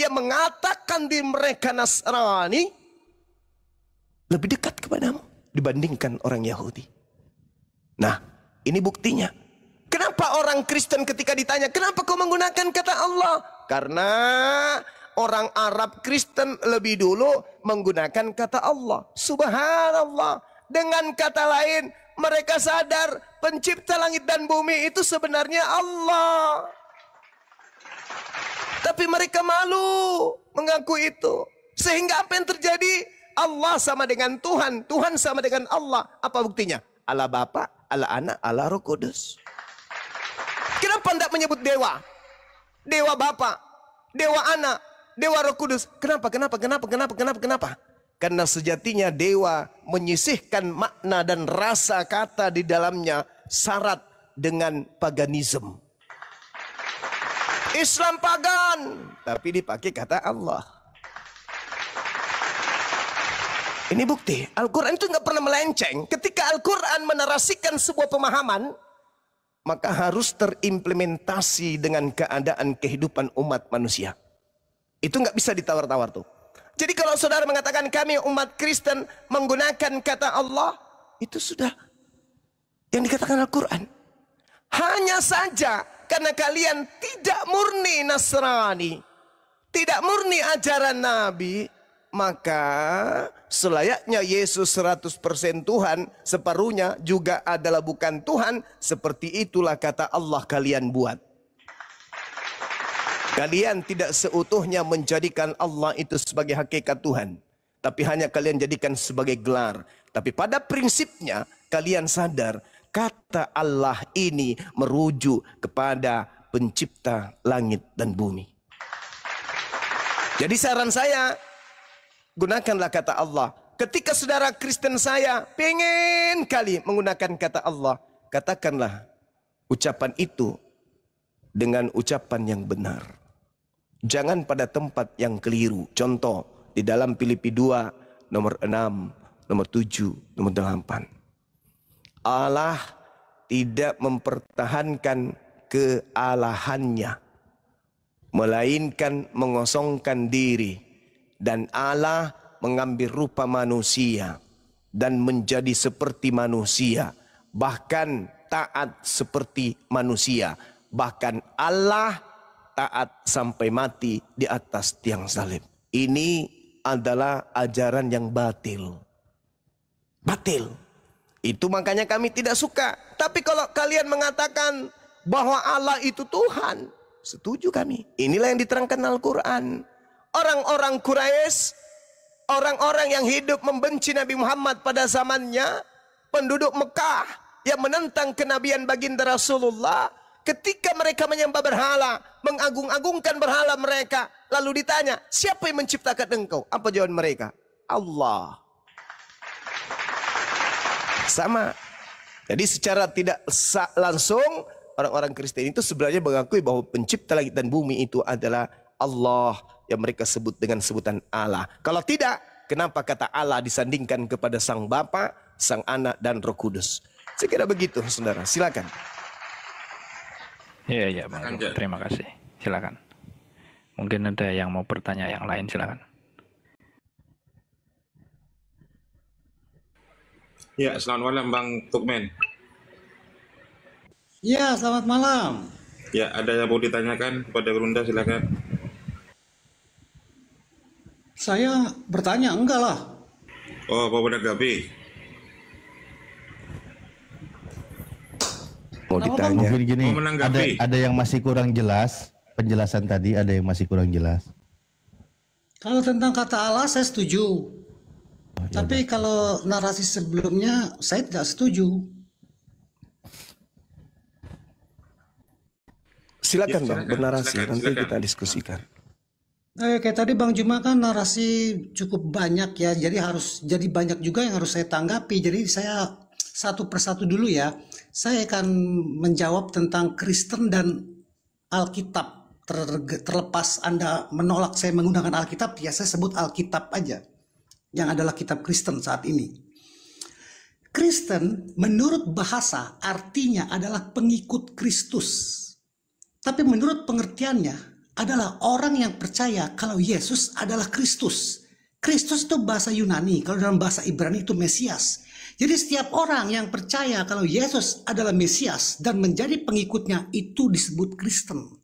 yang mengatakan diri mereka Nasrani lebih dekat kepadamu dibandingkan orang Yahudi. Nah, ini buktinya. Kenapa orang Kristen ketika ditanya, kenapa kau menggunakan kata Allah? Karena orang Arab Kristen lebih dulu menggunakan kata Allah. Subhanallah. Dengan kata lain, mereka sadar pencipta langit dan bumi itu sebenarnya Allah. Tapi mereka malu mengaku itu. Sehingga apa yang terjadi? Allah sama dengan Tuhan, Tuhan sama dengan Allah. Apa buktinya? Allah Bapa, Allah Anak, Allah Roh Kudus. Kenapa tidak menyebut dewa? Dewa Bapa, Dewa Anak, Dewa Roh Kudus. Kenapa? Karena sejatinya dewa menyisihkan makna dan rasa kata di dalamnya syarat dengan paganisme. Islam pagan, tapi dipakai kata Allah. Ini bukti. Al-Quran itu nggak pernah melenceng. Ketika Al-Quran menarasikan sebuah pemahaman, maka harus terimplementasi dengan keadaan kehidupan umat manusia. Itu nggak bisa ditawar-tawar tuh. Jadi kalau saudara mengatakan kami umat Kristen menggunakan kata Allah, itu sudah yang dikatakan Al-Quran. Hanya saja karena kalian tidak murni Nasrani, tidak murni ajaran Nabi, maka selayaknya Yesus 100% Tuhan, separuhnya juga adalah bukan Tuhan. Seperti itulah kata Allah kalian buat. Kalian tidak seutuhnya menjadikan Allah itu sebagai hakikat Tuhan, tapi hanya kalian jadikan sebagai gelar. Tapi pada prinsipnya kalian sadar kata Allah ini merujuk kepada pencipta langit dan bumi. Jadi saran saya, gunakanlah kata Allah. Ketika saudara Kristen saya pengen kali menggunakan kata Allah, katakanlah ucapan itu dengan ucapan yang benar. Jangan pada tempat yang keliru. Contoh, di dalam Filipi 2, nomor 6, nomor 7, nomor 8. Allah tidak mempertahankan kealahannya, melainkan mengosongkan diri. Dan Allah mengambil rupa manusia dan menjadi seperti manusia, bahkan taat seperti manusia. Bahkan Allah taat sampai mati di atas tiang salib. Ini adalah ajaran yang batil. Batil. Itu makanya kami tidak suka. Tapi kalau kalian mengatakan bahwa Allah itu Tuhan, setuju kami. Inilah yang diterangkan Al-Quran. Orang-orang Quraisy, orang-orang yang hidup membenci Nabi Muhammad pada zamannya, penduduk Mekah yang menentang kenabian baginda Rasulullah, ketika mereka menyembah berhala, mengagung-agungkan berhala mereka, lalu ditanya, siapa yang menciptakan engkau? Apa jawaban mereka? Allah. Sama. Jadi secara tidak langsung orang-orang Kristen itu sebenarnya mengakui bahwa pencipta langit dan bumi itu adalah Allah yang mereka sebut dengan sebutan Allah. Kalau tidak, kenapa kata Allah disandingkan kepada Sang Bapa, Sang Anak dan Roh Kudus? Saya kira begitu, saudara. Silakan. Iya, Bang. Terima kasih. Silakan. Mungkin ada yang mau bertanya yang lain, silakan. Ya, selamat malam Bang Tukmen. Ya, selamat malam. Ya, ada yang mau ditanyakan kepada Brunda, silakan. Saya bertanya, enggak lah. Oh, mau menanggapi? Mau ditanya. Mungkin gini, Mau menanggapi? ada yang masih kurang jelas. Penjelasan tadi ada yang masih kurang jelas. Kalau tentang kata Allah, saya setuju. Ya Tapi kalau narasi sebelumnya, saya tidak setuju. Silakan Ya, Bang, bernarasi. silakan, Nanti silakan. kita diskusikan. Kayak tadi Bang Juma kan narasi cukup banyak ya, jadi banyak juga yang harus saya tanggapi. Jadi saya satu persatu dulu ya. Saya akan menjawab tentang Kristen dan Alkitab. Terlepas Anda menolak saya menggunakan Alkitab, ya saya sebut Alkitab aja, yang adalah kitab Kristen saat ini. Kristen menurut bahasa artinya adalah pengikut Kristus. Tapi menurut pengertiannya adalah orang yang percaya kalau Yesus adalah Kristus. Kristus itu bahasa Yunani, kalau dalam bahasa Ibrani itu Mesias. Jadi setiap orang yang percaya kalau Yesus adalah Mesias dan menjadi pengikutnya itu disebut Kristen.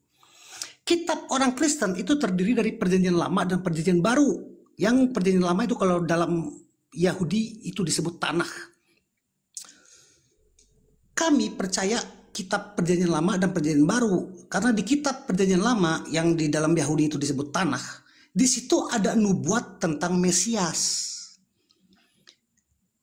Kitab orang Kristen itu terdiri dari Perjanjian Lama dan Perjanjian Baru. Yang Perjanjian Lama itu kalau dalam Yahudi itu disebut Tanakh. Kami percaya kitab Perjanjian Lama dan Perjanjian Baru, karena di kitab Perjanjian Lama yang di dalam Yahudi itu disebut Tanakh, di situ ada nubuat tentang Mesias.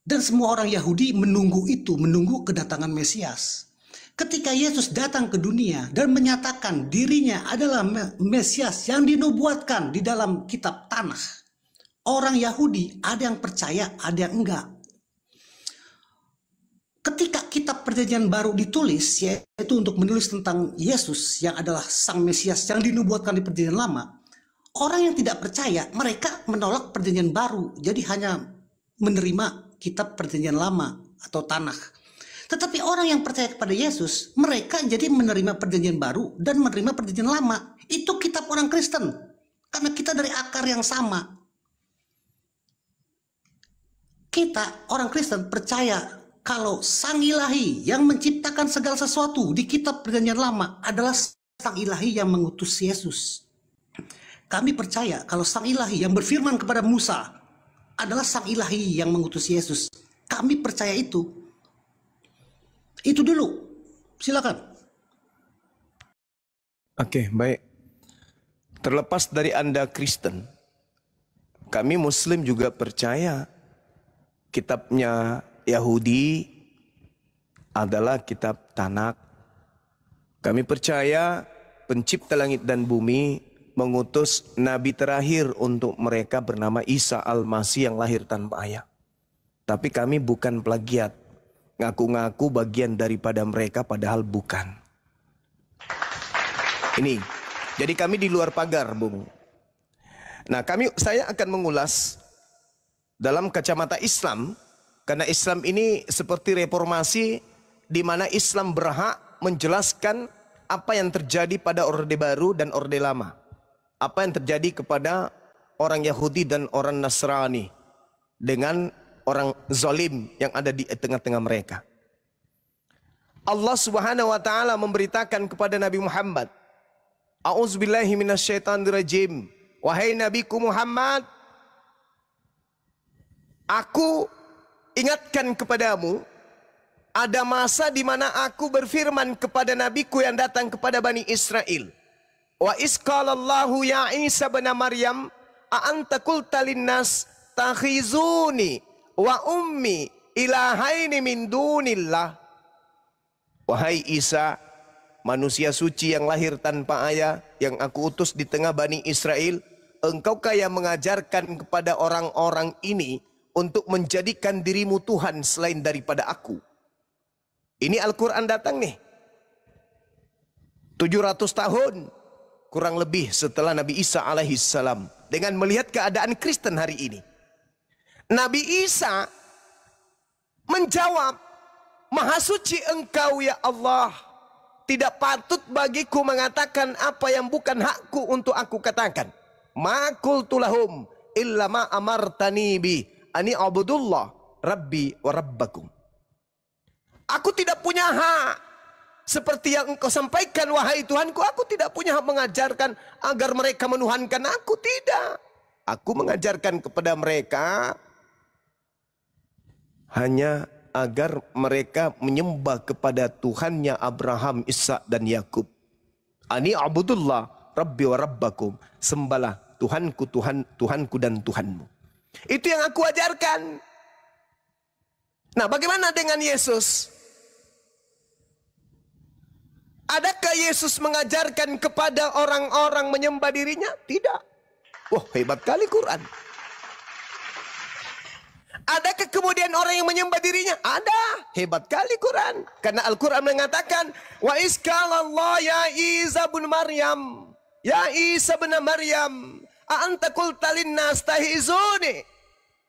Dan semua orang Yahudi menunggu kedatangan Mesias. Ketika Yesus datang ke dunia dan menyatakan dirinya adalah Mesias yang dinubuatkan di dalam kitab Tanakh, orang Yahudi ada yang percaya, ada yang enggak. Ketika kitab Perjanjian Baru ditulis, yaitu untuk menulis tentang Yesus yang adalah Sang Mesias yang dinubuatkan di Perjanjian Lama, orang yang tidak percaya, mereka menolak Perjanjian Baru, jadi hanya menerima kitab Perjanjian Lama atau Tanakh. Tetapi orang yang percaya kepada Yesus, mereka jadi menerima Perjanjian Baru dan menerima Perjanjian Lama. Itu kitab orang Kristen, karena kita dari akar yang sama. Kita orang Kristen percaya kalau Sang Ilahi yang menciptakan segala sesuatu di kitab Perjanjian Lama adalah Sang Ilahi yang mengutus Yesus. Kami percaya kalau Sang Ilahi yang berfirman kepada Musa adalah Sang Ilahi yang mengutus Yesus. Kami percaya itu. Itu dulu. Silakan. Oke, baik. Terlepas dari Anda Kristen, kami Muslim juga percaya kitabnya Yahudi adalah kitab Tanakh. Kami percaya pencipta langit dan bumi mengutus nabi terakhir untuk mereka bernama Isa Al-Masih yang lahir tanpa ayah. Tapi kami bukan plagiat, ngaku-ngaku bagian daripada mereka padahal bukan. Ini, jadi kami di luar pagar, Bung. Nah, saya akan mengulas dalam kacamata Islam. Karena Islam ini seperti reformasi di mana Islam berhak menjelaskan apa yang terjadi pada Orde Baru dan Orde Lama. Apa yang terjadi kepada orang Yahudi dan orang Nasrani dengan orang zalim yang ada di tengah-tengah mereka. Allah Subhanahu wa taala memberitakan kepada Nabi Muhammad, A'udzubillahi minasyaitonirrajim. Wahai Nabiku Muhammad, aku ingatkan kepadamu, ada masa di mana aku berfirman kepada nabiku yang datang kepada Bani Israel. Wa isqalallahu ya Isa bin Maryam, a anta qulta linnas takhizuni wa ummi ilahaini min dunillah. Wahai Isa, manusia suci yang lahir tanpa ayah, yang aku utus di tengah Bani Israel, engkaukah yang mengajarkan kepada orang-orang ini untuk menjadikan dirimu Tuhan selain daripada aku? Ini Al-Quran datang nih 700 tahun kurang lebih setelah Nabi Isa alaihissalam. Dengan melihat keadaan Kristen hari ini, Nabi Isa menjawab, Maha suci engkau ya Allah, tidak patut bagiku mengatakan apa yang bukan hakku untuk aku katakan. Ma qultu lahum illa ma amartani bi ani abudullah rabbi wa rabbakum. Aku tidak punya hak seperti yang engkau sampaikan wahai Tuhanku. Aku tidak punya hak mengajarkan agar mereka menuhankan aku. Tidak. Aku mengajarkan kepada mereka hanya agar mereka menyembah kepada Tuhannya Abraham, Ishak dan Yakub. Ani abudullah rabbi wa rabbakum. Sembahlah Tuhanku, Tuhanku dan Tuhanmu. Itu yang aku ajarkan. Nah, bagaimana dengan Yesus? Adakah Yesus mengajarkan kepada orang-orang menyembah dirinya? Tidak. Wah, hebat kali Quran. Adakah kemudian orang yang menyembah dirinya? Ada. Hebat kali Quran. Karena Al-Quran mengatakan, wa iskalallah ya Isa bin Maryam. Ya Isa bin Maryam. A'anta qulta linnas tahizuni.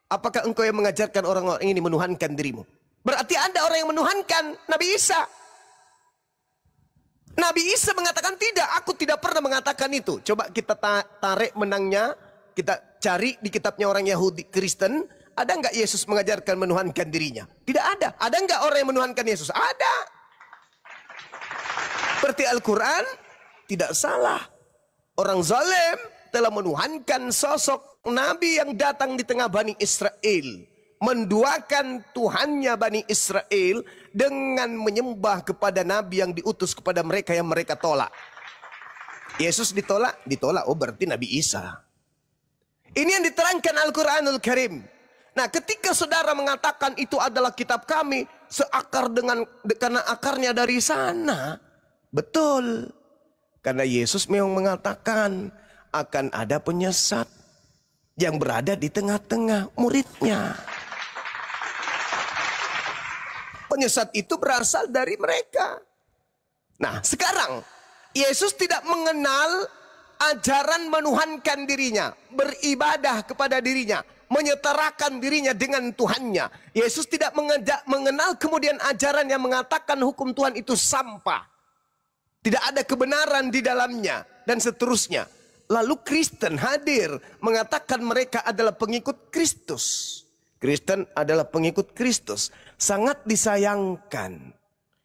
Apakah engkau yang mengajarkan orang-orang ini menuhankan dirimu? Berarti ada orang yang menuhankan Nabi Isa. Nabi Isa mengatakan tidak. Aku tidak pernah mengatakan itu. Coba kita tarik menangnya. Kita cari di kitabnya orang Yahudi Kristen. Ada enggak Yesus mengajarkan menuhankan dirinya? Tidak ada. Ada enggak orang yang menuhankan Yesus? Ada. Seperti Al-Quran, tidak salah. Orang zalim telah menuhankan sosok Nabi yang datang di tengah Bani Israel. Menduakan Tuhannya Bani Israel dengan menyembah kepada Nabi yang diutus kepada mereka yang mereka tolak. Yesus ditolak? Ditolak. Oh, berarti Nabi Isa. Ini yang diterangkan Al-Quranul Karim. Nah, ketika saudara mengatakan itu adalah kitab kami, seakar karena akarnya dari sana. Betul. Karena Yesus memang mengatakan akan ada penyesat yang berada di tengah-tengah muridnya. Penyesat itu berasal dari mereka. Nah, sekarang Yesus tidak mengenal ajaran menuhankan dirinya, beribadah kepada dirinya, menyetarakan dirinya dengan Tuhannya. Yesus tidak mengenal kemudian ajaran yang mengatakan hukum Tuhan itu sampah. Tidak ada kebenaran di dalamnya dan seterusnya. Lalu Kristen hadir mengatakan mereka adalah pengikut Kristus. Kristen adalah pengikut Kristus. Sangat disayangkan.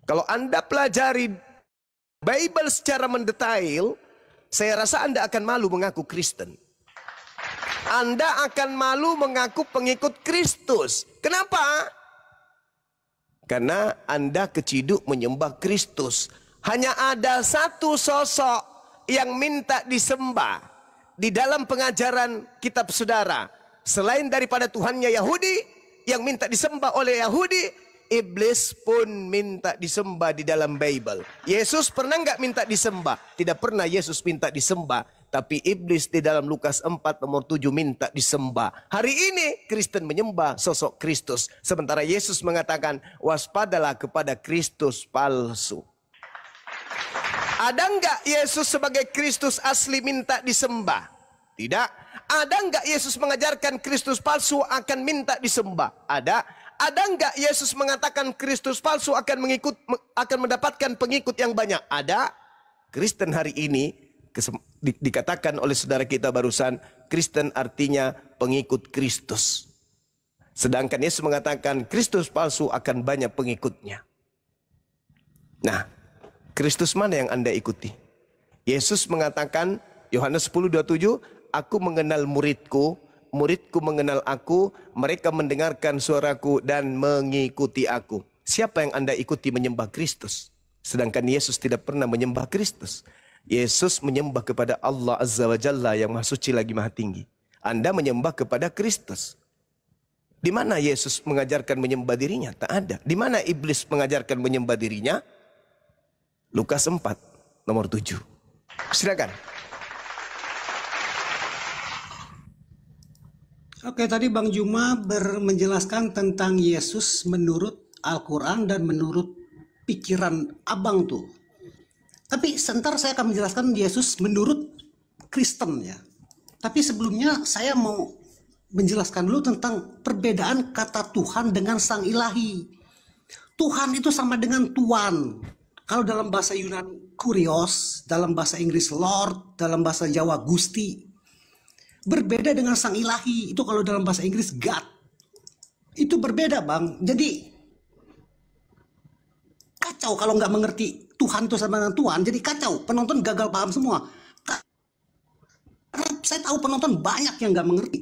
Kalau Anda pelajari Bible secara mendetail, saya rasa Anda akan malu mengaku Kristen. Anda akan malu mengaku pengikut Kristus. Kenapa? Karena Anda keciduk menyembah Kristus. Hanya ada satu sosok yang minta disembah di dalam pengajaran kitab saudara. Selain daripada Tuhannya Yahudi, yang minta disembah oleh Yahudi, iblis pun minta disembah di dalam Bible. Yesus pernah nggak minta disembah? Tidak pernah Yesus minta disembah. Tapi iblis di dalam Lukas 4 nomor 7 minta disembah. Hari ini Kristen menyembah sosok Kristus. Sementara Yesus mengatakan, waspadalah kepada Kristus palsu. Ada enggak Yesus sebagai Kristus asli minta disembah? Tidak. Ada enggak Yesus mengajarkan Kristus palsu akan minta disembah? Ada. Ada enggak Yesus mengatakan Kristus palsu akan mendapatkan pengikut yang banyak? Ada. Kristen hari ini dikatakan oleh saudara kita barusan, Kristen artinya pengikut Kristus. Sedangkan Yesus mengatakan Kristus palsu akan banyak pengikutnya. Nah, Kristus mana yang Anda ikuti? Yesus mengatakan, Yohanes 10:27, aku mengenal muridku, muridku mengenal aku, mereka mendengarkan suaraku dan mengikuti aku. Siapa yang Anda ikuti menyembah Kristus? Sedangkan Yesus tidak pernah menyembah Kristus. Yesus menyembah kepada Allah Azza wa Jalla yang maha suci lagi maha tinggi. Anda menyembah kepada Kristus. Di mana Yesus mengajarkan menyembah dirinya? Tak ada. Di mana iblis mengajarkan menyembah dirinya? Lukas 4 nomor 7. Silakan. Oke, tadi Bang Juma menjelaskan tentang Yesus menurut Al-Quran dan menurut pikiran abang tuh. Tapi sebentar saya akan menjelaskan Yesus menurut Kristen ya. Tapi sebelumnya saya mau menjelaskan dulu tentang perbedaan kata Tuhan dengan Sang Ilahi. Tuhan itu sama dengan Tuan. Kalau dalam bahasa Yunani Kurios, dalam bahasa Inggris Lord, dalam bahasa Jawa Gusti. Berbeda dengan Sang Ilahi, itu kalau dalam bahasa Inggris God. Itu berbeda Bang, jadi kacau kalau nggak mengerti Tuhan itu sama dengan Tuhan, jadi kacau, penonton gagal paham semua. Karena saya tahu penonton banyak yang nggak mengerti.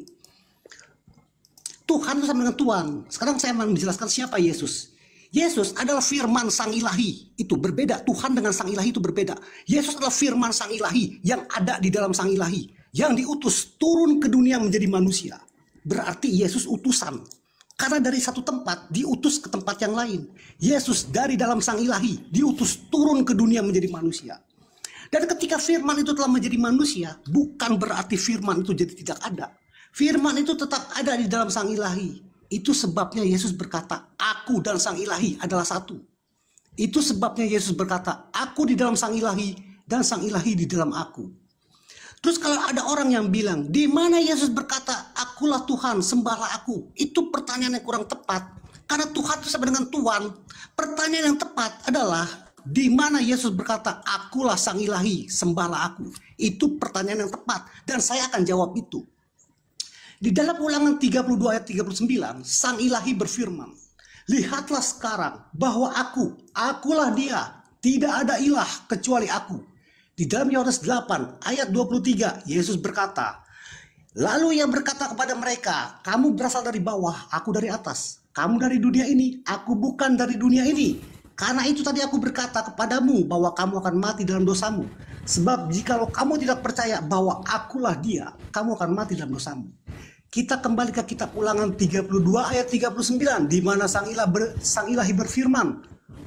Tuhan itu sama dengan Tuhan. Sekarang saya mau menjelaskan siapa Yesus. Yesus adalah firman Sang Ilahi. Itu berbeda. Tuhan dengan Sang Ilahi itu berbeda. Yesus adalah firman Sang Ilahi yang ada di dalam Sang Ilahi, yang diutus turun ke dunia menjadi manusia. Berarti Yesus utusan. Karena dari satu tempat diutus ke tempat yang lain. Yesus dari dalam Sang Ilahi diutus turun ke dunia menjadi manusia. Dan ketika firman itu telah menjadi manusia, bukan berarti firman itu jadi tidak ada. Firman itu tetap ada di dalam Sang Ilahi. Itu sebabnya Yesus berkata, aku dan Sang Ilahi adalah satu. Itu sebabnya Yesus berkata, aku di dalam Sang Ilahi dan Sang Ilahi di dalam aku. Terus kalau ada orang yang bilang, di mana Yesus berkata, akulah Tuhan, sembahlah aku. Itu pertanyaan yang kurang tepat. Karena Tuhan itu sama dengan Tuhan. Pertanyaan yang tepat adalah, di mana Yesus berkata, akulah Sang Ilahi, sembahlah aku. Itu pertanyaan yang tepat. Dan saya akan jawab itu. Di dalam Ulangan 32 ayat 39, Sang Ilahi berfirman, lihatlah sekarang bahwa akulah dia, tidak ada ilah kecuali aku. Di dalam Yohanes 8 ayat 23, Yesus berkata, lalu ia berkata kepada mereka, kamu berasal dari bawah, aku dari atas. Kamu dari dunia ini, aku bukan dari dunia ini. Karena itu tadi aku berkata kepadamu bahwa kamu akan mati dalam dosamu. Sebab jikalau kamu tidak percaya bahwa akulah dia, kamu akan mati dalam dosamu. Kita kembali ke kitab Ulangan 32 ayat 39, di mana Sang Ilahi berfirman,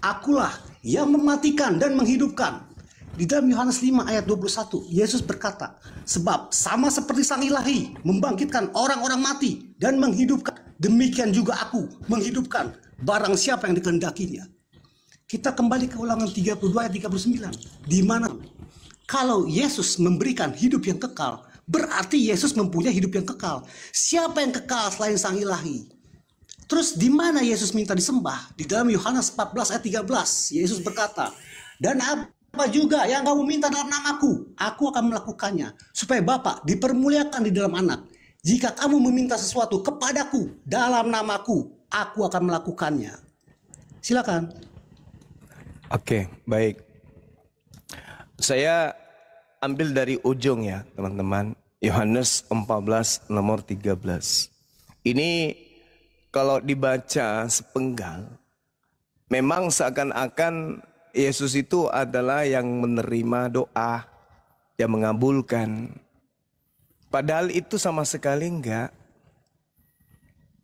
akulah yang mematikan dan menghidupkan. Di dalam Yohanes 5 ayat 21, Yesus berkata, sebab sama seperti Sang Ilahi membangkitkan orang-orang mati dan menghidupkan, demikian juga aku menghidupkan barang siapa yang dikehendakinya. Kita kembali ke Ulangan 32 ayat 39, di mana kalau Yesus memberikan hidup yang kekal, berarti Yesus mempunyai hidup yang kekal. Siapa yang kekal selain Sang Ilahi? Terus di mana Yesus minta disembah? Di dalam Yohanes 14 ayat 13, Yesus berkata, dan apa juga yang kamu minta dalam namaku, aku akan melakukannya, supaya Bapa dipermuliakan di dalam anak. Jika kamu meminta sesuatu kepadaku dalam namaku, aku akan melakukannya. Silakan. Oke, baik. Saya ambil dari ujung ya teman-teman. Yohanes 14 nomor 13. Ini kalau dibaca sepenggal, memang seakan-akan Yesus itu adalah yang menerima doa, yang mengabulkan. Padahal itu sama sekali enggak.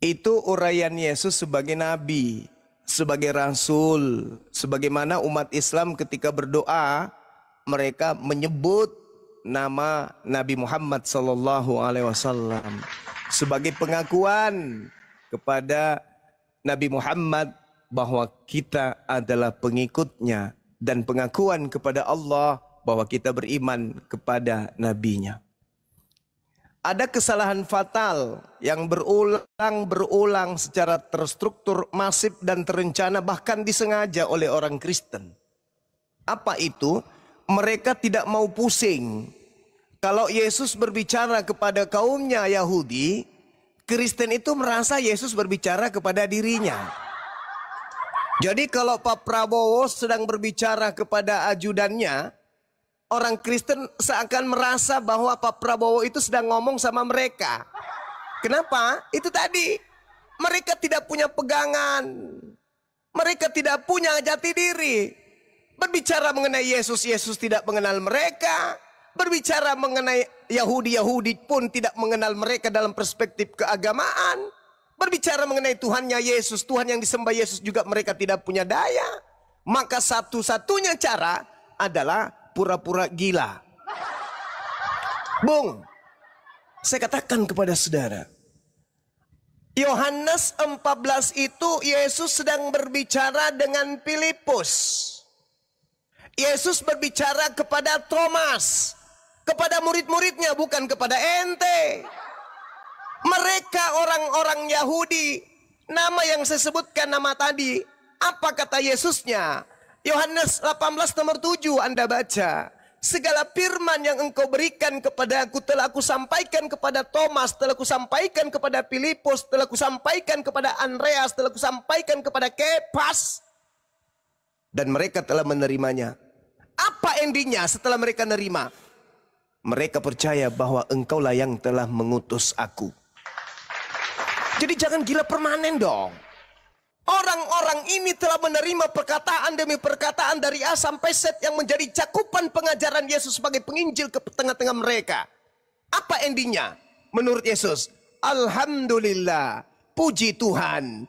Itu uraian Yesus sebagai nabi, sebagai rasul. Sebagaimana umat Islam ketika berdoa, mereka menyebut nama Nabi Muhammad SAW sebagai pengakuan kepada Nabi Muhammad bahwa kita adalah pengikutnya, dan pengakuan kepada Allah bahwa kita beriman kepada nabinya. Ada kesalahan fatal yang berulang secara terstruktur, masif dan terencana, bahkan disengaja oleh orang Kristen. Apa itu? Mereka tidak mau pusing. Kalau Yesus berbicara kepada kaumnya Yahudi, Kristen itu merasa Yesus berbicara kepada dirinya. Jadi kalau Pak Prabowo sedang berbicara kepada ajudannya, orang Kristen seakan merasa bahwa Pak Prabowo itu sedang ngomong sama mereka. Kenapa? Itu tadi, mereka tidak punya pegangan. Mereka tidak punya jati diri. Berbicara mengenai Yesus, Yesus tidak mengenal mereka. Berbicara mengenai Yahudi, Yahudi pun tidak mengenal mereka dalam perspektif keagamaan. Berbicara mengenai Tuhannya Yesus, Tuhan yang disembah Yesus juga mereka tidak punya daya. Maka satu-satunya cara adalah pura-pura gila. Bung, saya katakan kepada saudara, Yohanes 14 itu Yesus sedang berbicara dengan Filipus. Yesus berbicara kepada Thomas, kepada murid-muridnya, bukan kepada ente. Mereka orang-orang Yahudi, nama yang saya sebutkan nama tadi, apa kata Yesusnya? Yohanes 18 nomor 7 Anda baca. Segala firman yang engkau berikan kepada aku telah aku sampaikan kepada Thomas, telah aku sampaikan kepada Filipus, telah aku sampaikan kepada Andreas, telah aku sampaikan kepada Kepas. Dan mereka telah menerimanya. Apa endingnya setelah mereka nerima? Mereka percaya bahwa engkaulah yang telah mengutus aku. Jadi jangan gila permanen dong. Orang-orang ini telah menerima perkataan demi perkataan dari A sampai Z yang menjadi cakupan pengajaran Yesus sebagai penginjil ke tengah-tengah mereka. Apa endingnya? Menurut Yesus, alhamdulillah, puji Tuhan.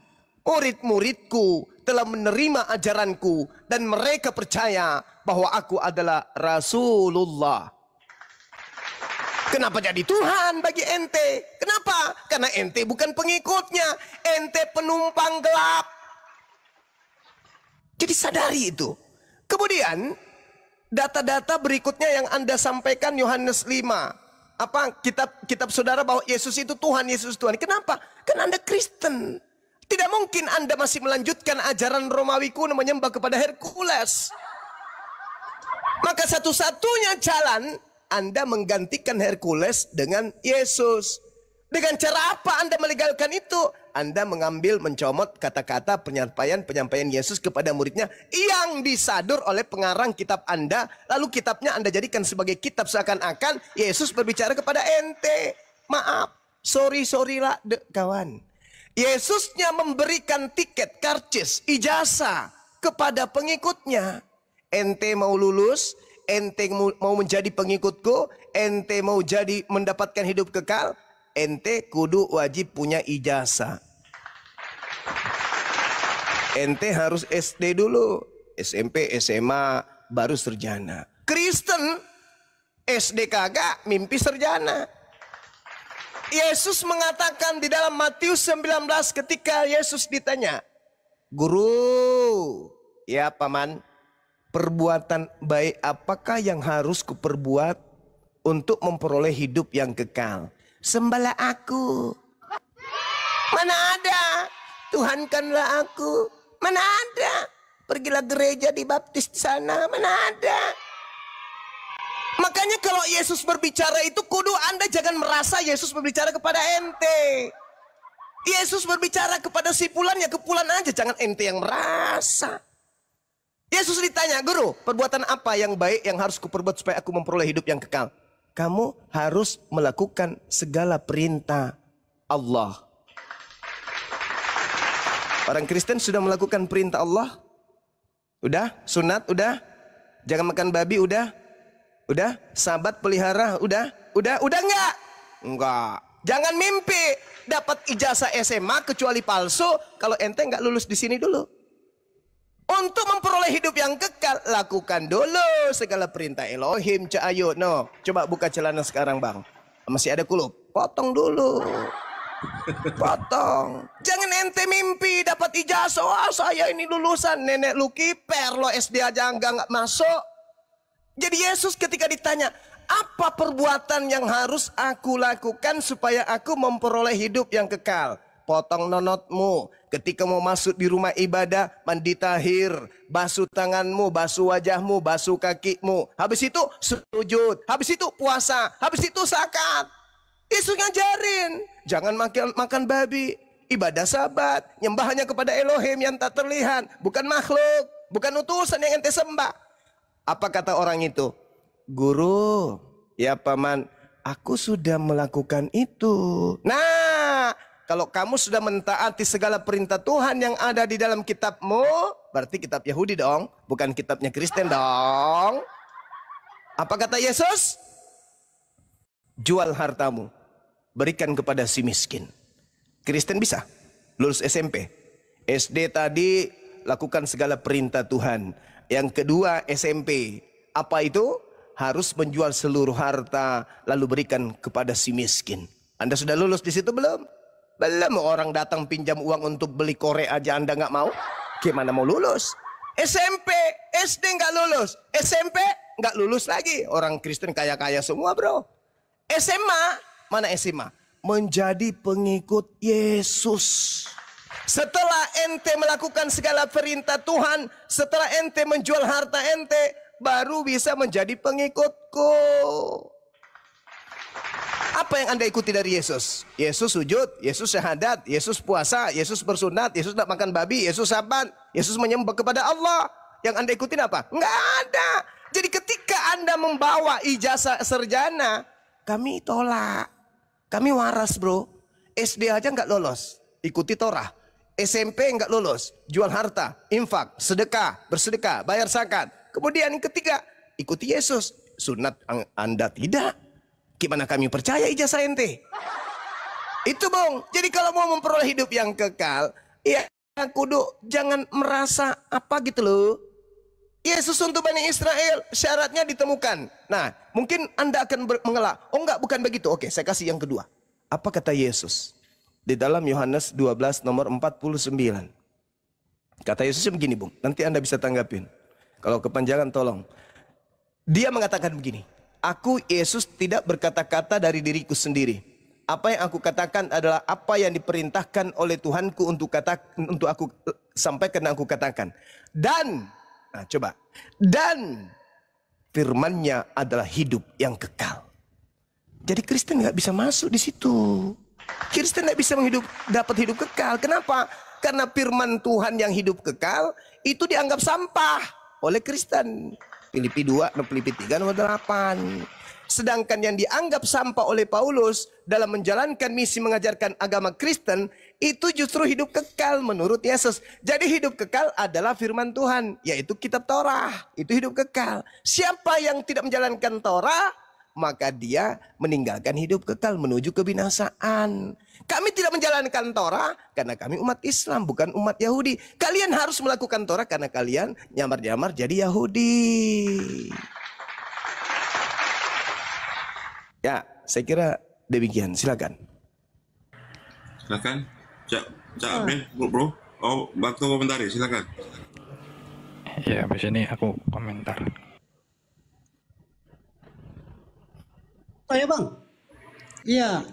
murid-muridku telah menerima ajaranku dan mereka percaya bahwa aku adalah Rasulullah. Kenapa jadi Tuhan bagi ente? Kenapa? Karena ente bukan pengikutnya, ente penumpang gelap. Jadi sadari itu. Kemudian data-data berikutnya yang Anda sampaikan Yohanes 5. Apa kitab saudara bahwa Yesus itu Tuhan, Yesus Tuhan. Kenapa? Karena Anda Kristen. Tidak mungkin Anda masih melanjutkan ajaran Romawi kuno menyembah kepada Hercules. Maka satu-satunya jalan Anda menggantikan Hercules dengan Yesus. Dengan cara apa Anda melegalkan itu? Anda mencomot kata-kata penyampaian Yesus kepada muridnya yang disadur oleh pengarang kitab Anda. Lalu kitabnya Anda jadikan sebagai kitab seakan-akan Yesus berbicara kepada ente. Maaf, sorry lah kawan. Yesusnya memberikan tiket, karcis, ijazah kepada pengikutnya. Ente mau lulus, ente mau menjadi pengikutku, ente mau mendapatkan hidup kekal, ente kudu wajib punya ijazah. Ente harus SD dulu, SMP, SMA, baru sarjana. Kristen, SD kagak, mimpi sarjana. Yesus mengatakan di dalam Matius 19 ketika Yesus ditanya, Guru, ya paman, perbuatan baik apakah yang harus kuperbuat untuk memperoleh hidup yang kekal? Sembahlah aku. Mana ada? Tuhankanlah aku. Mana ada? Pergilah gereja dibaptis di sana. Mana ada? Makanya kalau Yesus berbicara itu kudu Anda jangan merasa Yesus berbicara kepada ente. Yesus berbicara kepada si Fulan ya ke Fulan aja, jangan ente yang merasa. Yesus ditanya, Guru, perbuatan apa yang baik yang harus kuperbuat supaya aku memperoleh hidup yang kekal? Kamu harus melakukan segala perintah Allah. Orang Kristen sudah melakukan perintah Allah? Udah? Sunat? Udah? Jangan makan babi? Udah? Udah? Sabat pelihara? Udah? Udah enggak? Enggak. Jangan mimpi dapat ijazah SMA kecuali palsu kalau ente enggak lulus di sini dulu. Untuk memperoleh hidup yang kekal, lakukan dulu segala perintah Elohim. Ayo, no. Coba buka celana sekarang, Bang. Masih ada kulup. Potong dulu. Potong. Jangan ente mimpi dapat ijazah. Wah, saya ini lulusan. Nenek lu kiper, lo SD aja enggak masuk. Jadi Yesus ketika ditanya, apa perbuatan yang harus aku lakukan supaya aku memperoleh hidup yang kekal? Potong nonotmu. Ketika mau masuk di rumah ibadah, mandi tahir, basuh tanganmu, basuh wajahmu, basuh kakimu. Habis itu sujud, habis itu puasa, habis itu zakat. Yesus ngajarin, jangan makan babi, ibadah sabat, nyembah hanya kepada Elohim yang tak terlihat, bukan makhluk, bukan utusan yang ente sembah. Apa kata orang itu? Guru, ya paman, aku sudah melakukan itu. Nah, kalau kamu sudah mentaati segala perintah Tuhan yang ada di dalam kitabmu, berarti kitab Yahudi dong, bukan kitabnya Kristen dong. Apa kata Yesus? Jual hartamu, berikan kepada si miskin. Kristen bisa lulus SMP, SD tadi lakukan segala perintah Tuhan. Yang kedua SMP, apa itu? Harus menjual seluruh harta lalu berikan kepada si miskin. Anda sudah lulus di situ belum? Belum. Orang datang pinjam uang untuk beli korek aja Anda nggak mau. Gimana mau lulus? SMP, SD nggak lulus, SMP nggak lulus lagi. Orang Kristen kaya-kaya semua bro. SMA, mana SMA? Menjadi pengikut Yesus. Setelah ente melakukan segala perintah Tuhan, setelah ente menjual harta ente, baru bisa menjadi pengikutku. Apa yang Anda ikuti dari Yesus? Yesus sujud, Yesus syahadat, Yesus puasa, Yesus bersunat, Yesus tidak makan babi, Yesus sabat, Yesus menyembah kepada Allah. Yang Anda ikutin apa? Enggak ada. Jadi ketika Anda membawa ijazah sarjana, kami tolak. Kami waras bro. SD aja nggak lolos, ikuti Torah. SMP nggak lulus, jual harta, infak, sedekah, bersedekah, bayar zakat. Kemudian yang ketiga, ikuti Yesus. Sunat Anda tidak. Gimana kami percaya ijazah ente? Itu bang. Jadi kalau mau memperoleh hidup yang kekal, ya kudu jangan merasa apa gitu loh. Yesus untuk Bani Israel syaratnya ditemukan. Nah, mungkin Anda akan mengelak. Oh enggak, bukan begitu. Oke, saya kasih yang kedua. Apa kata Yesus? Di dalam Yohanes 12 nomor 49. Kata Yesusnya begini, Bung. Nanti Anda bisa tanggapin. Kalau kepanjangan tolong. Dia mengatakan begini. Aku Yesus tidak berkata-kata dari diriku sendiri. Apa yang aku katakan adalah apa yang diperintahkan oleh Tuhanku untuk aku sampaikan dan aku katakan. Dan, nah coba. Dan firman-Nya adalah hidup yang kekal. Jadi Kristen nggak bisa masuk di situ. Kristen nggak bisa dapat hidup kekal. Kenapa? Karena firman Tuhan yang hidup kekal itu dianggap sampah oleh Kristen. Filipi 2, Filipi 3, nomor 8. Sedangkan yang dianggap sampah oleh Paulus dalam menjalankan misi mengajarkan agama Kristen itu justru hidup kekal menurut Yesus. Jadi hidup kekal adalah firman Tuhan, yaitu kitab Torah. Itu hidup kekal. Siapa yang tidak menjalankan Torah, maka dia meninggalkan hidup kekal menuju kebinasaan. Kami tidak menjalankan Torah karena kami umat Islam, bukan umat Yahudi. Kalian harus melakukan Torah karena kalian nyamar-nyamar jadi Yahudi. Ya, saya kira demikian. Silakan. Silakan. Cak Amin, bro. Oh, waktu komentari, silakan. Ya, habis ini aku komentar. Oh ya Bang, iya,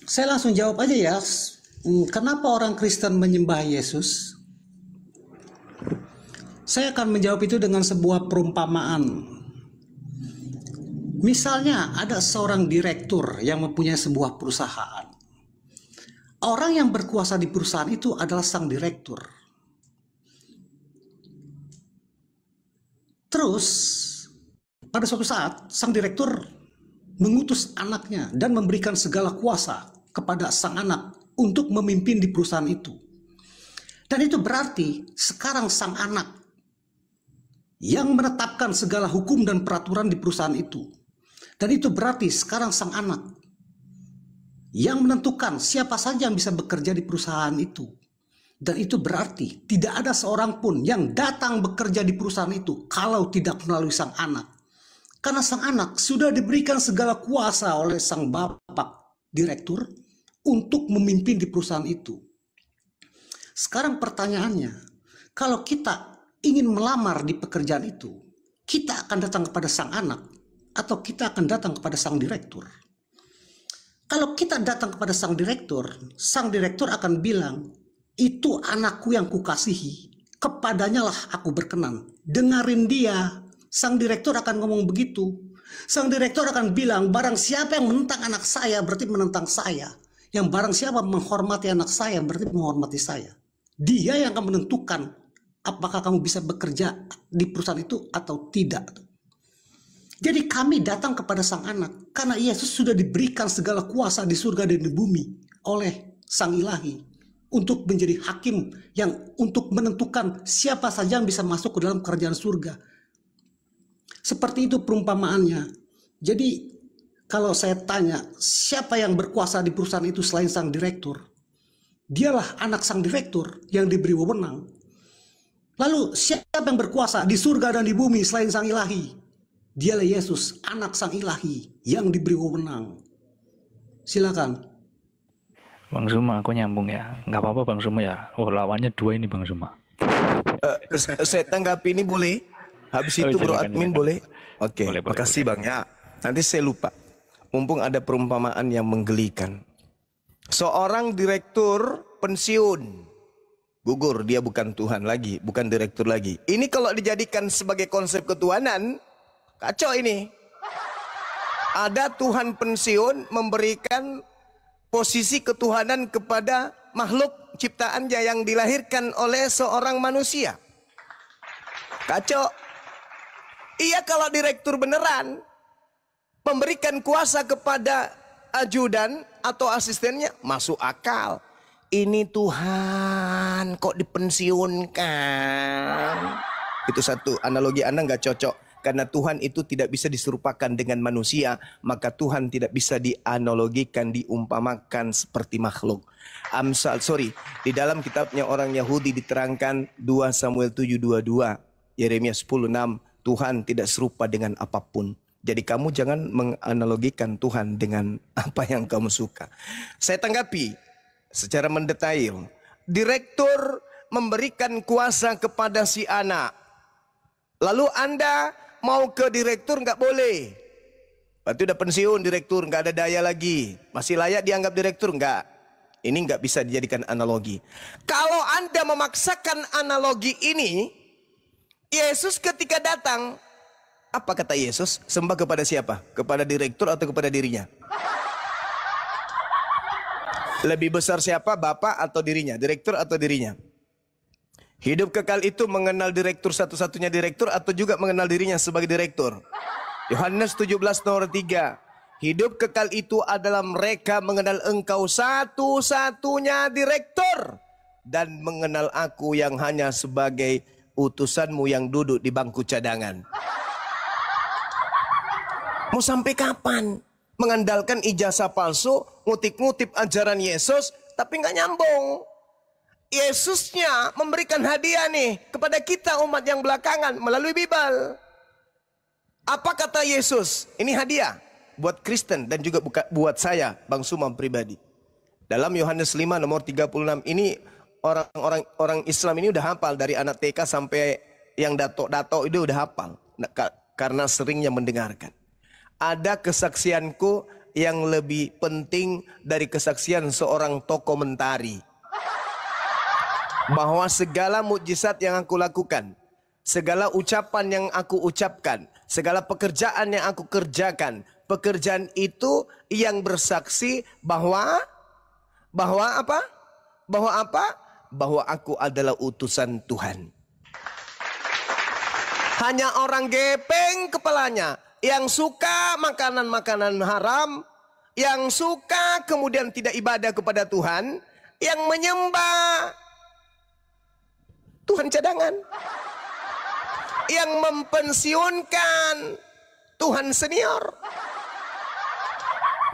saya langsung jawab aja ya. Kenapa orang Kristen menyembah Yesus? Saya akan menjawab itu dengan sebuah perumpamaan. Misalnya ada seorang direktur yang mempunyai sebuah perusahaan. Orang yang berkuasa di perusahaan itu adalah sang direktur. Terus pada suatu saat sang direktur mengutus anaknya dan memberikan segala kuasa kepada sang anak untuk memimpin di perusahaan itu. Dan itu berarti sekarang sang anak yang menetapkan segala hukum dan peraturan di perusahaan itu. Dan itu berarti sekarang sang anak yang menentukan siapa saja yang bisa bekerja di perusahaan itu. Dan itu berarti tidak ada seorang pun yang datang bekerja di perusahaan itu kalau tidak melalui sang anak. Karena sang anak sudah diberikan segala kuasa oleh sang bapak direktur untuk memimpin di perusahaan itu. Sekarang pertanyaannya, kalau kita ingin melamar di pekerjaan itu, kita akan datang kepada sang anak atau kita akan datang kepada sang direktur? Kalau kita datang kepada sang direktur akan bilang, itu anakku yang kukasihi, kepadanya lah aku berkenan. Dengarin dia. Sang direktur akan ngomong begitu. Sang direktur akan bilang, barang siapa yang menentang anak saya berarti menentang saya. Yang barang siapa menghormati anak saya berarti menghormati saya. Dia yang akan menentukan apakah kamu bisa bekerja di perusahaan itu atau tidak. Jadi kami datang kepada sang anak karena Yesus sudah diberikan segala kuasa di surga dan di bumi oleh sang ilahi untuk menjadi hakim yang untuk menentukan siapa saja yang bisa masuk ke dalam kerajaan surga. Seperti itu perumpamaannya. Jadi kalau saya tanya siapa yang berkuasa di perusahaan itu selain sang direktur, dialah anak sang direktur yang diberi wewenang. Lalu siapa yang berkuasa di surga dan di bumi selain sang ilahi? Dialah Yesus, anak sang ilahi yang diberi wewenang. Silakan. Bang Suma, aku nyambung ya. Nggak apa-apa Bang Suma ya. Oh, lawannya dua ini Bang Suma. Saya tanggapi ini boleh? Habis itu Bro Admin boleh? Oke, Boleh, makasih Bang ya. Nanti saya lupa. Mumpung ada perumpamaan yang menggelikan. Seorang direktur pensiun. Gugur, dia bukan Tuhan lagi, bukan direktur lagi. Ini kalau dijadikan sebagai konsep ketuhanan, kacau ini. Ada Tuhan pensiun memberikan posisi ketuhanan kepada makhluk ciptaannya yang dilahirkan oleh seorang manusia. Kacau. Iya, kalau direktur beneran memberikan kuasa kepada ajudan atau asistennya, masuk akal. Ini Tuhan kok dipensiunkan. Itu satu, analogi Anda nggak cocok. Karena Tuhan itu tidak bisa diserupakan dengan manusia, maka Tuhan tidak bisa dianalogikan, diumpamakan seperti makhluk. Di dalam kitabnya orang Yahudi diterangkan 2 Samuel 7:22, Yeremia 10:6, Tuhan tidak serupa dengan apapun. Jadi kamu jangan menganalogikan Tuhan dengan apa yang kamu suka. Saya tanggapi secara mendetail. Direktur memberikan kuasa kepada si anak. Lalu Anda mau ke direktur nggak boleh. Berarti udah pensiun direktur, nggak ada daya lagi. Masih layak dianggap direktur nggak? Ini nggak bisa dijadikan analogi. Kalau Anda memaksakan analogi ini, Yesus ketika datang, apa kata Yesus? Sembah kepada siapa? Kepada direktur atau kepada dirinya? Lebih besar siapa? Bapak atau dirinya? Direktur atau dirinya? Hidup kekal itu mengenal direktur satu-satunya direktur atau juga mengenal dirinya sebagai direktur? Yohanes 17:3. Hidup kekal itu adalah mereka mengenal engkau satu-satunya direktur dan mengenal aku yang hanya sebagai utusanmu yang duduk di bangku cadangan. Mau sampai kapan? Mengandalkan ijazah palsu, ngutip-ngutip ajaran Yesus, tapi nggak nyambung. Yesusnya memberikan hadiah nih kepada kita umat yang belakangan melalui Bible. Apa kata Yesus? Ini hadiah buat Kristen dan juga buat saya, Bang Sumam pribadi. Dalam Yohanes 5 nomor 36 ini orang Islam ini udah hafal dari anak TK sampai yang dato-dato itu udah hafal karena seringnya mendengarkan. Ada kesaksianku yang lebih penting dari kesaksian seorang tokoh mentari. Bahwa segala mukjizat yang aku lakukan, segala ucapan yang aku ucapkan, segala pekerjaan yang aku kerjakan, pekerjaan itu yang bersaksi bahwa apa? Bahwa aku adalah utusan Tuhan. Hanya orang gepeng kepalanya yang suka makanan-makanan haram, yang suka kemudian tidak ibadah kepada Tuhan, yang menyembah Tuhan cadangan, yang mempensiunkan Tuhan senior.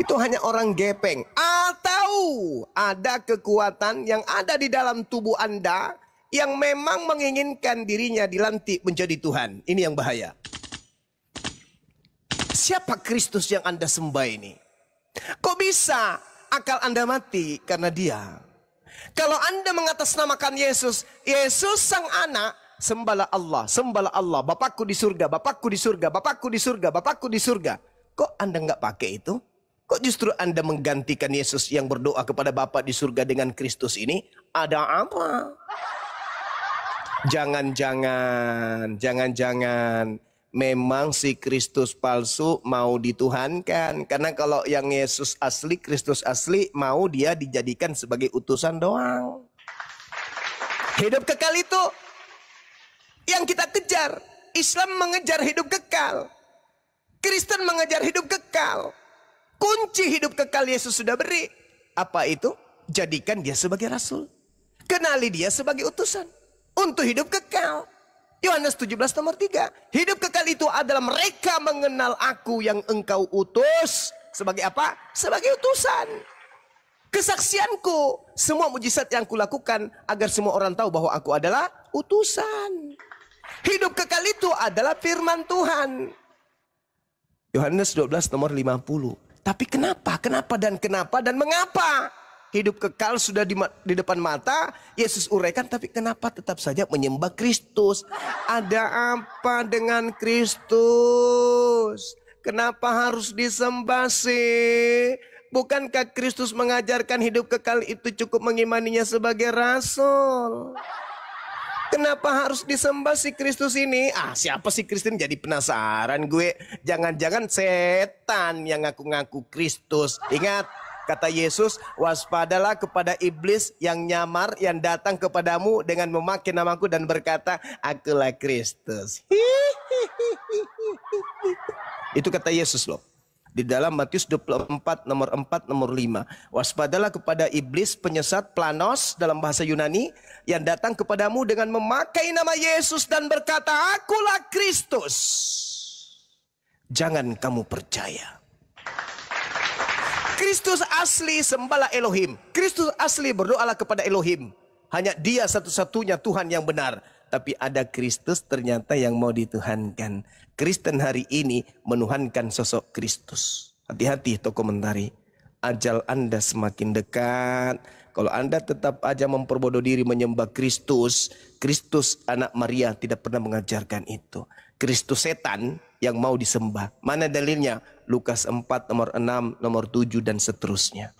Itu hanya orang gepeng. Atau ada kekuatan yang ada di dalam tubuh Anda yang memang menginginkan dirinya dilantik menjadi Tuhan. Ini yang bahaya. Siapa Kristus yang Anda sembah ini? Kok bisa akal Anda mati karena dia? Kalau Anda mengatasnamakan Yesus, Yesus sang anak, sembahlah Allah, Bapakku di surga, Bapakku di surga, Bapakku di surga, Bapakku di surga. Kok Anda nggak pakai itu? Kok justru Anda menggantikan Yesus yang berdoa kepada Bapa di surga dengan Kristus ini? Ada apa? Jangan-jangan memang si Kristus palsu mau dituhankan. Karena kalau yang Yesus asli, Kristus asli, mau dia dijadikan sebagai utusan doang. Hidup kekal itu yang kita kejar. Islam mengejar hidup kekal, Kristen mengejar hidup kekal. Kunci hidup kekal Yesus sudah beri. Apa itu? Jadikan dia sebagai rasul, kenali dia sebagai utusan untuk hidup kekal. Yohanes 17:3. Hidup kekal itu adalah mereka mengenal aku yang engkau utus. Sebagai apa? Sebagai utusan. Kesaksianku, semua mujizat yang kulakukan agar semua orang tahu bahwa aku adalah utusan. Hidup kekal itu adalah firman Tuhan. Yohanes 12 nomor 50. Tapi kenapa dan mengapa? Hidup kekal sudah di depan mata, Yesus uraikan, tapi kenapa tetap saja menyembah Kristus? Ada apa dengan Kristus? Kenapa harus disembah sih? Bukankah Kristus mengajarkan hidup kekal itu cukup mengimaninya sebagai rasul? Kenapa harus disembah si Kristus ini? Siapa sih Kristen? Jadi penasaran gue. Jangan-jangan setan yang ngaku-ngaku Kristus. Ingat, kata Yesus, waspadalah kepada iblis yang nyamar, yang datang kepadamu dengan memakai namaku dan berkata, akulah Kristus. Itu kata Yesus loh. Di dalam Matius 24 nomor 4 nomor 5. Waspadalah kepada iblis penyesat, planos dalam bahasa Yunani, yang datang kepadamu dengan memakai nama Yesus dan berkata, akulah Kristus. jangan kamu percaya. Kristus asli sembahlah Elohim. Kristus asli berdoalah kepada Elohim. Hanya dia satu-satunya Tuhan yang benar. Tapi ada Kristus ternyata yang mau dituhankan. Kristen hari ini menuhankan sosok Kristus. Hati-hati toko komentari. Ajal Anda semakin dekat. Kalau Anda tetap aja memperbodoh diri menyembah Kristus, Kristus anak Maria tidak pernah mengajarkan itu. Kristus setan yang mau disembah. Mana dalilnya? Lukas 4 nomor 6, nomor 7 dan seterusnya.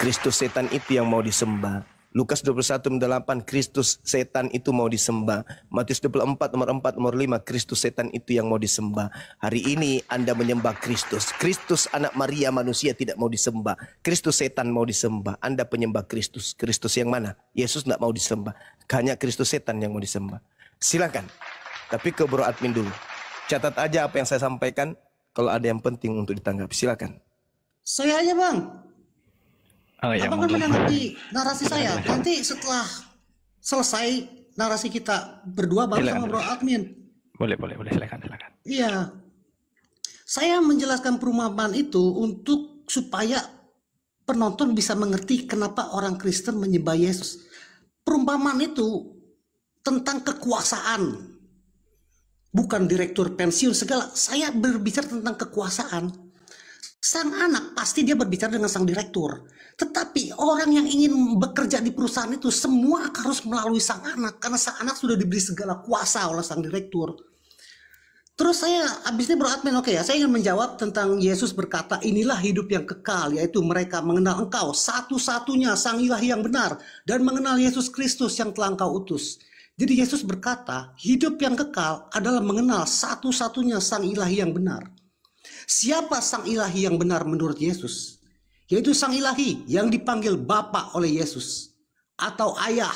Kristus setan itu yang mau disembah. Lukas 21:8 Kristus setan itu mau disembah. Matius 24 nomor 4 nomor 5 Kristus setan itu yang mau disembah. Hari ini Anda menyembah Kristus. Kristus anak Maria manusia tidak mau disembah. Kristus setan mau disembah. Anda penyembah Kristus. Kristus yang mana? Yesus tidak mau disembah. Hanya Kristus setan yang mau disembah. Silakan. Tapi ke Bro Admin dulu. Catat aja apa yang saya sampaikan. Kalau ada yang penting untuk ditanggapi, silakan. Saya aja bang. Oh, ya, Abang kan menanggapi narasi saya. Nanti setelah selesai narasi kita berdua baru sama Bro Admin. Boleh, silakan. Iya. Saya menjelaskan perumpamaan itu untuk supaya penonton bisa mengerti kenapa orang Kristen menyembah Yesus. Perumpamaan itu tentang kekuasaan. Bukan direktur pensiun segala. Saya berbicara tentang kekuasaan. Sang anak pasti dia berbicara dengan sang direktur. Tetapi orang yang ingin bekerja di perusahaan itu semua harus melalui sang anak. Karena sang anak sudah diberi segala kuasa oleh sang direktur. Terus saya habis ini Bro Admin, oke ya, saya ingin menjawab tentang Yesus berkata, inilah hidup yang kekal, yaitu mereka mengenal engkau satu-satunya sang ilahi yang benar. Dan mengenal Yesus Kristus yang telah engkau utus. Jadi Yesus berkata, hidup yang kekal adalah mengenal satu-satunya sang ilahi yang benar. Siapa sang ilahi yang benar menurut Yesus? Yaitu sang ilahi yang dipanggil Bapa oleh Yesus. Atau ayah,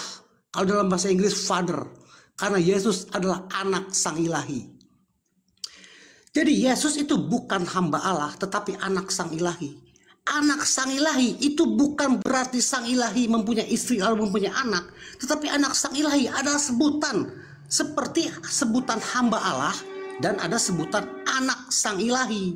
kalau dalam bahasa Inggris father. Karena Yesus adalah anak sang ilahi. Jadi Yesus itu bukan hamba Allah, tetapi anak sang ilahi. Anak sang ilahi itu bukan berarti sang ilahi mempunyai istri lalu mempunyai anak. Tetapi anak sang ilahi adalah sebutan. Seperti sebutan hamba Allah dan ada sebutan anak sang ilahi.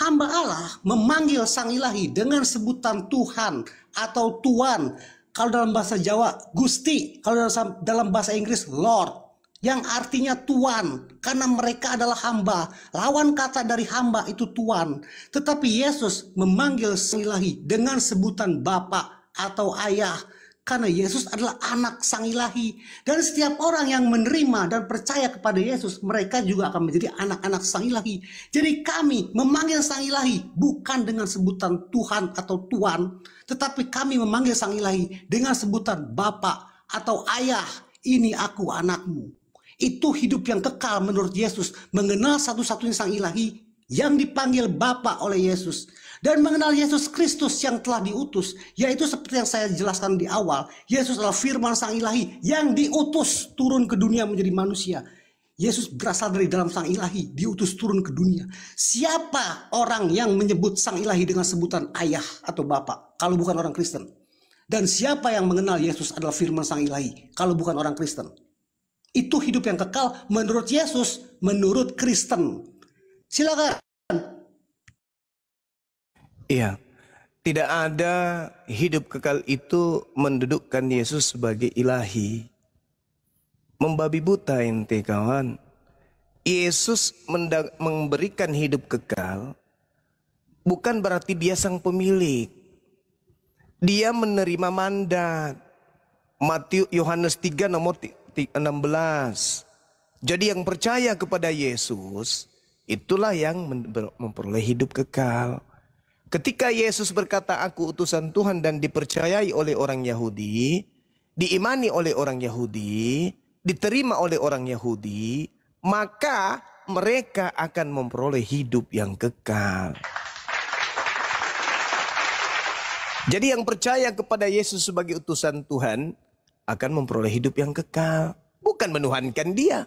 Hamba Allah memanggil sang ilahi dengan sebutan Tuhan atau Tuan. Kalau dalam bahasa Jawa Gusti, kalau dalam bahasa Inggris Lord. Yang artinya Tuan, karena mereka adalah hamba. Lawan kata dari hamba itu Tuan. Tetapi Yesus memanggil sang ilahi dengan sebutan Bapa atau Ayah. Karena Yesus adalah anak sang ilahi. Dan setiap orang yang menerima dan percaya kepada Yesus, mereka juga akan menjadi anak-anak sang ilahi. Jadi kami memanggil sang ilahi bukan dengan sebutan Tuhan atau Tuan. Tetapi kami memanggil sang ilahi dengan sebutan Bapa atau Ayah. Ini aku anakmu. Itu hidup yang kekal menurut Yesus. Mengenal satu-satunya sang ilahi yang dipanggil Bapa oleh Yesus. Dan mengenal Yesus Kristus yang telah diutus. Yaitu seperti yang saya jelaskan di awal. Yesus adalah firman sang ilahi yang diutus turun ke dunia menjadi manusia. Yesus berasal dari dalam sang ilahi. Diutus turun ke dunia. Siapa orang yang menyebut sang ilahi dengan sebutan ayah atau Bapa? Kalau bukan orang Kristen. Dan siapa yang mengenal Yesus adalah firman sang ilahi? Kalau bukan orang Kristen. Itu hidup yang kekal menurut Yesus, menurut Kristen. Silakan. Iya, tidak ada hidup kekal itu mendudukkan Yesus sebagai ilahi. Membabi buta ente kawan. Yesus memberikan hidup kekal bukan berarti dia sang pemilik. Dia menerima mandat. Yohanes 3 nomor 16. Jadi yang percaya kepada Yesus itulah yang memperoleh hidup kekal. Ketika Yesus berkata aku utusan Tuhan dan dipercayai oleh orang Yahudi, diimani oleh orang Yahudi, diterima oleh orang Yahudi, maka mereka akan memperoleh hidup yang kekal. Jadi yang percaya kepada Yesus sebagai utusan Tuhan akan memperoleh hidup yang kekal. Bukan menuhankan dia.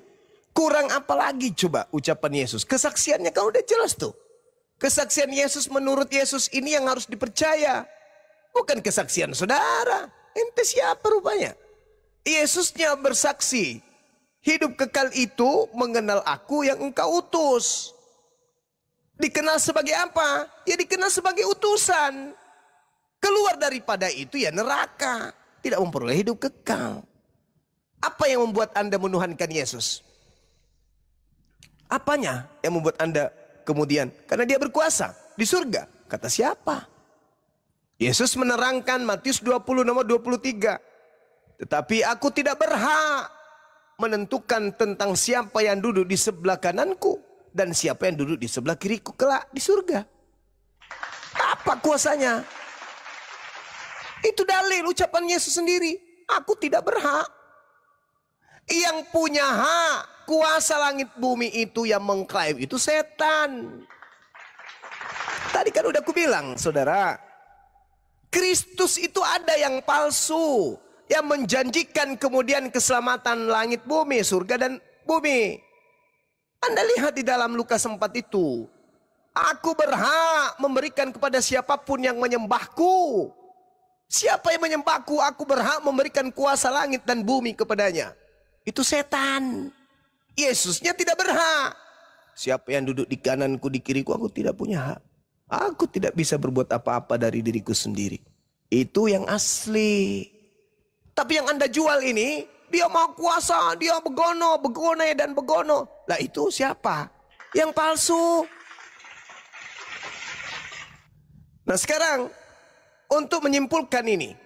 Kurang apa lagi coba ucapan Yesus. Kesaksiannya kan udah jelas tuh. Kesaksian Yesus menurut Yesus ini yang harus dipercaya. Bukan kesaksian saudara. Ente siapa rupanya? Yesusnya bersaksi. Hidup kekal itu mengenal aku yang engkau utus. Dikenal sebagai apa? Ya dikenal sebagai utusan. Keluar daripada itu ya neraka. Tidak memperoleh hidup kekal. Apa yang membuat Anda menuhankan Yesus? Apanya yang membuat Anda kemudian? Karena dia berkuasa di surga. Kata siapa? Yesus menerangkan Matius 20 nomor 23. Tetapi aku tidak berhak menentukan tentang siapa yang duduk di sebelah kananku dan siapa yang duduk di sebelah kiriku kelak di surga. Apa kuasanya? Itu dalil ucapan Yesus sendiri. Aku tidak berhak. Yang punya hak kuasa langit bumi itu yang mengklaim itu setan. Tadi kan udah aku bilang, saudara, Kristus itu ada yang palsu, yang menjanjikan kemudian keselamatan langit bumi, surga dan bumi. Anda lihat di dalam Lukas 4 itu. Aku berhak memberikan kepada siapapun yang menyembahku. Siapa yang menyembahku, aku berhak memberikan kuasa langit dan bumi kepadanya. Itu setan. Yesusnya tidak berhak. Siapa yang duduk di kananku, di kiriku, aku tidak punya hak. Aku tidak bisa berbuat apa-apa dari diriku sendiri. Itu yang asli. Tapi yang Anda jual ini, dia mau kuasa, dia begono, begone dan begono. Lah itu siapa? Yang palsu. Nah sekarang, untuk menyimpulkan ini.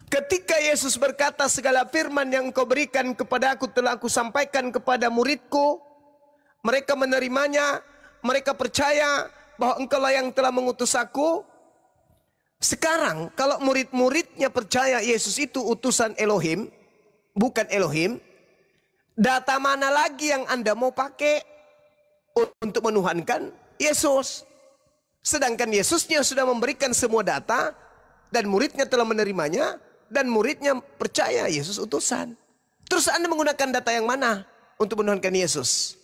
Ketika Yesus berkata segala firman yang kau berikan kepada aku telah aku sampaikan kepada muridku. Mereka menerimanya, mereka percaya bahwa engkaulah yang telah mengutus aku. Sekarang kalau murid-muridnya percaya Yesus itu utusan Elohim, bukan Elohim, data mana lagi yang Anda mau pakai untuk menuhankan Yesus? Sedangkan Yesusnya sudah memberikan semua data dan muridnya telah menerimanya dan muridnya percaya Yesus utusan. Terus Anda menggunakan data yang mana untuk menuhankan Yesus?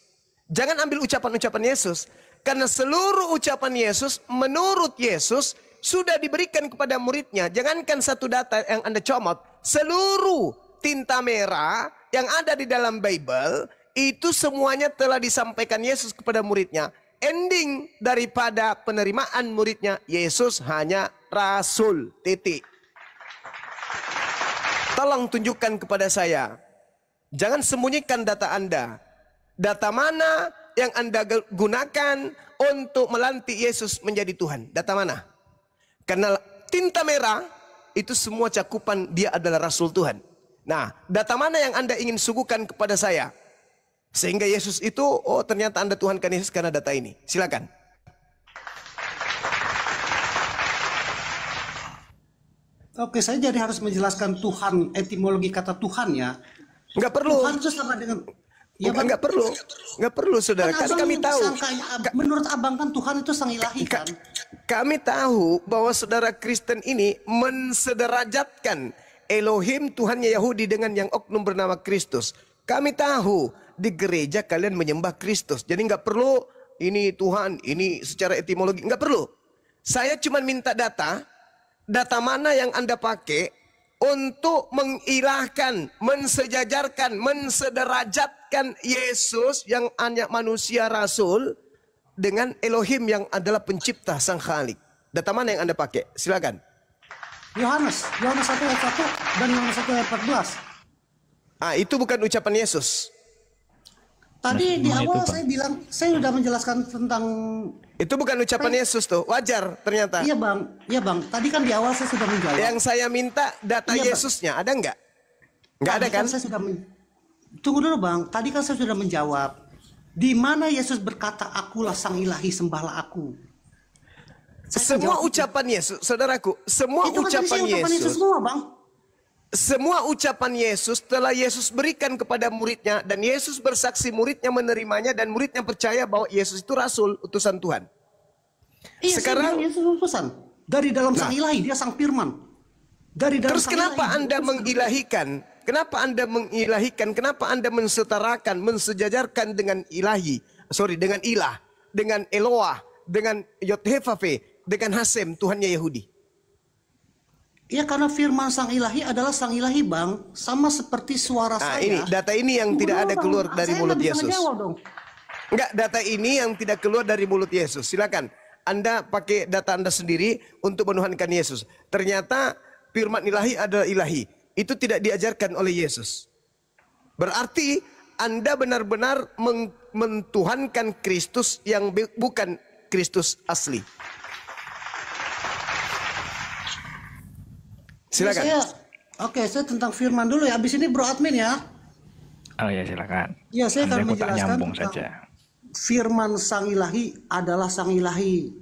Jangan ambil ucapan-ucapan Yesus. Karena seluruh ucapan Yesus menurut Yesus sudah diberikan kepada muridnya. Jangankan satu data yang Anda comot. Seluruh tinta merah yang ada di dalam Bible itu semuanya telah disampaikan Yesus kepada muridnya. Ending daripada penerimaan muridnya, Yesus hanya rasul, titik. Tolong tunjukkan kepada saya. Jangan sembunyikan data Anda. Data mana yang Anda gunakan untuk melantik Yesus menjadi Tuhan? Data mana? Karena tinta merah itu semua cakupan dia adalah Rasul Tuhan. Nah, data mana yang Anda ingin suguhkan kepada saya? Sehingga Yesus itu, oh ternyata Anda tuhankan Yesus karena data ini. Silakan. Oke, saya jadi harus menjelaskan Tuhan, etimologi kata Tuhan ya. Enggak perlu. Tuhan itu sama dengan... Ya, enggak perlu. Enggak perlu, saudara. Kan kami tahu. Menurut abang kan Tuhan itu sang ilahi kan? Kami tahu bahwa saudara Kristen ini mensederajatkan Elohim Tuhannya Yahudi dengan yang oknum bernama Kristus. Kami tahu di gereja kalian menyembah Kristus. Jadi enggak perlu ini Tuhan, ini secara etimologi. Enggak perlu. Saya cuma minta data. Data mana yang Anda pakai untuk mengilahkan, mensejajarkan, mensederajatkan Yesus yang anak manusia rasul dengan Elohim yang adalah pencipta sang Khalik. Data mana yang Anda pakai? Silakan. Yohanes 1 ayat 1 dan Yohanes 1 ayat 14. Itu bukan ucapan Yesus. Tadi di awal saya bilang, saya sudah menjelaskan tentang... Itu bukan ucapan Yesus tuh, wajar ternyata. Iya bang. Tadi kan di awal saya sudah menjawab. Yang saya minta data Yesusnya, ada nggak? Nggak ada kan? Saya sudah Tunggu dulu bang, tadi kan saya sudah menjawab. Di mana Yesus berkata, akulah sang ilahi, sembahlah aku. Semua ucapan Yesus, saudaraku, semua ucapan Yesus semua bang. Semua ucapan Yesus telah Yesus berikan kepada muridnya. Dan Yesus bersaksi muridnya menerimanya. Dan muridnya percaya bahwa Yesus itu rasul, utusan Tuhan. Iya, sekarang Yesus utusan. Dari dalam sang ilahi, dia sang firman. Dari dalam terus kenapa Anda mengilahikan? Kenapa Anda mengilahikan? Kenapa Anda mensetarakan, mensejajarkan dengan ilahi? Dengan ilah. Dengan Eloah. Dengan Yod-Heh-Vaveh. Dengan Hasem, Tuhannya Yahudi. Ya karena firman sang ilahi adalah sang ilahi bang. Sama seperti suara saya. Ini data ini yang tidak ada keluar dari mulut Yesus. Enggak, data ini yang tidak keluar dari mulut Yesus. Silakan Anda pakai data Anda sendiri untuk menuhankan Yesus. Ternyata firman ilahi adalah ilahi. Itu tidak diajarkan oleh Yesus. Berarti Anda benar-benar mentuhankan Kristus yang bukan Kristus asli. Silakan. Saya tentang firman dulu ya. Habis ini Bro Admin ya. Oh ya, silakan. Ya, saya akan Nanti aku tak menjelaskan nyambung tentang saja. firman sang ilahi adalah sang ilahi.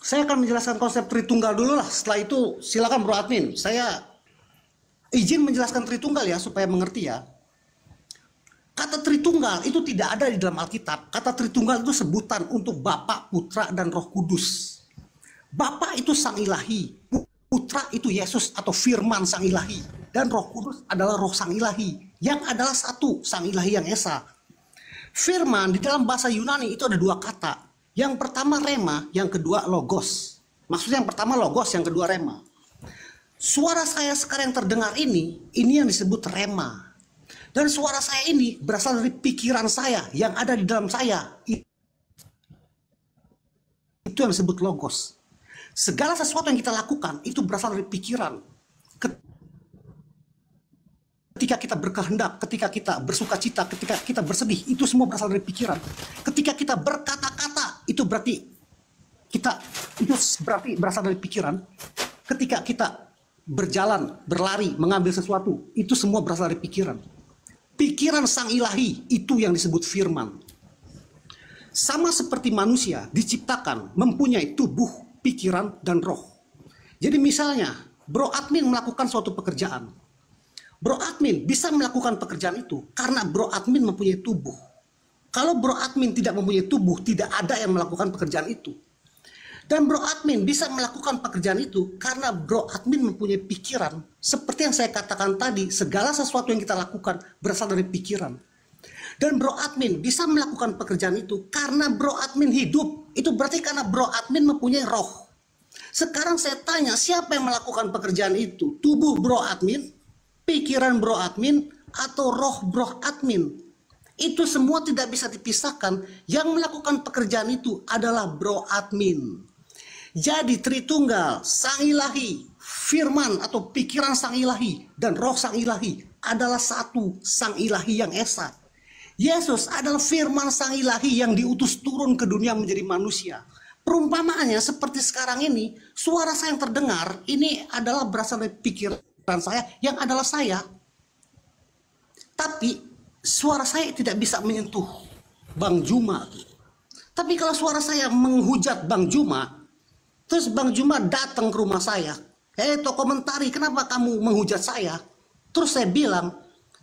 Saya akan menjelaskan konsep Tritunggal dulu lah. Setelah itu silakan Bro Admin. Saya izin menjelaskan Tritunggal ya supaya mengerti ya. Kata Tritunggal itu tidak ada di dalam Alkitab. Kata Tritunggal itu sebutan untuk Bapa, Putra, dan Roh Kudus. Bapa itu sang ilahi, Putra itu Yesus atau firman sang ilahi, dan Roh Kudus adalah roh sang ilahi yang adalah satu, sang ilahi yang esa. Firman di dalam bahasa Yunani itu ada dua kata. Yang pertama rema, yang kedua logos. Maksudnya yang pertama logos, yang kedua rema. Suara saya sekarang yang terdengar ini yang disebut rema. Dan suara saya ini berasal dari pikiran saya yang ada di dalam saya. Itu yang disebut logos. Segala sesuatu yang kita lakukan itu berasal dari pikiran. Ketika kita berkehendak, ketika kita bersuka cita, ketika kita bersedih, itu semua berasal dari pikiran. Ketika kita berkata-kata, itu berarti berasal dari pikiran. Ketika kita berjalan, berlari, mengambil sesuatu, itu semua berasal dari pikiran. Pikiran sang ilahi itu yang disebut firman. Sama seperti manusia diciptakan mempunyai tubuh, pikiran, dan roh. Jadi misalnya Bro Admin melakukan suatu pekerjaan. Bro Admin bisa melakukan pekerjaan itu karena Bro Admin mempunyai tubuh. Kalau Bro Admin tidak mempunyai tubuh, tidak ada yang melakukan pekerjaan itu. Dan Bro Admin bisa melakukan pekerjaan itu karena Bro Admin mempunyai pikiran. Seperti yang saya katakan tadi, segala sesuatu yang kita lakukan berasal dari pikiran. Dan Bro Admin bisa melakukan pekerjaan itu karena Bro Admin hidup. Itu berarti karena Bro Admin mempunyai roh. Sekarang saya tanya, siapa yang melakukan pekerjaan itu? Tubuh Bro Admin, pikiran Bro Admin, atau roh Bro Admin? Itu semua tidak bisa dipisahkan. Yang melakukan pekerjaan itu adalah Bro Admin. Jadi Tritunggal, sang ilahi, firman atau pikiran sang ilahi, dan roh sang ilahi adalah satu, sang ilahi yang esa. Yesus adalah firman sang ilahi yang diutus turun ke dunia menjadi manusia. Perumpamaannya seperti sekarang ini, suara saya yang terdengar ini adalah berasal dari pikiran saya yang adalah saya. Tapi suara saya tidak bisa menyentuh Bang Juma. Tapi kalau suara saya menghujat Bang Juma, terus Bang Juma datang ke rumah saya, Toko Mentari, kenapa kamu menghujat saya? Terus saya bilang,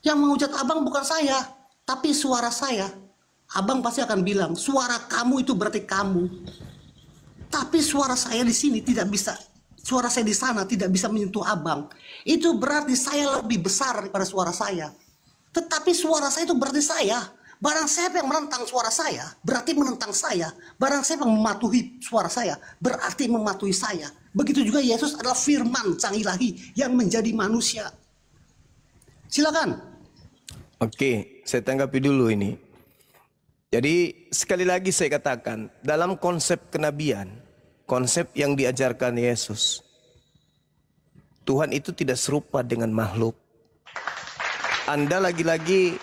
yang menghujat abang bukan saya, tapi suara saya. Abang pasti akan bilang, suara kamu itu berarti kamu. Tapi suara saya di sini tidak bisa, suara saya di sana tidak bisa menyentuh abang. Itu berarti saya lebih besar daripada suara saya. Tetapi suara saya itu berarti saya. Barang siapa yang menentang suara saya, berarti menentang saya. Barang siapa yang mematuhi suara saya, berarti mematuhi saya. Begitu juga Yesus adalah firman sang ilahi yang menjadi manusia. Silakan. Oke, saya tanggapi dulu ini. Jadi sekali lagi saya katakan, dalam konsep kenabian, konsep yang diajarkan Yesus, Tuhan itu tidak serupa dengan makhluk. Anda lagi-lagi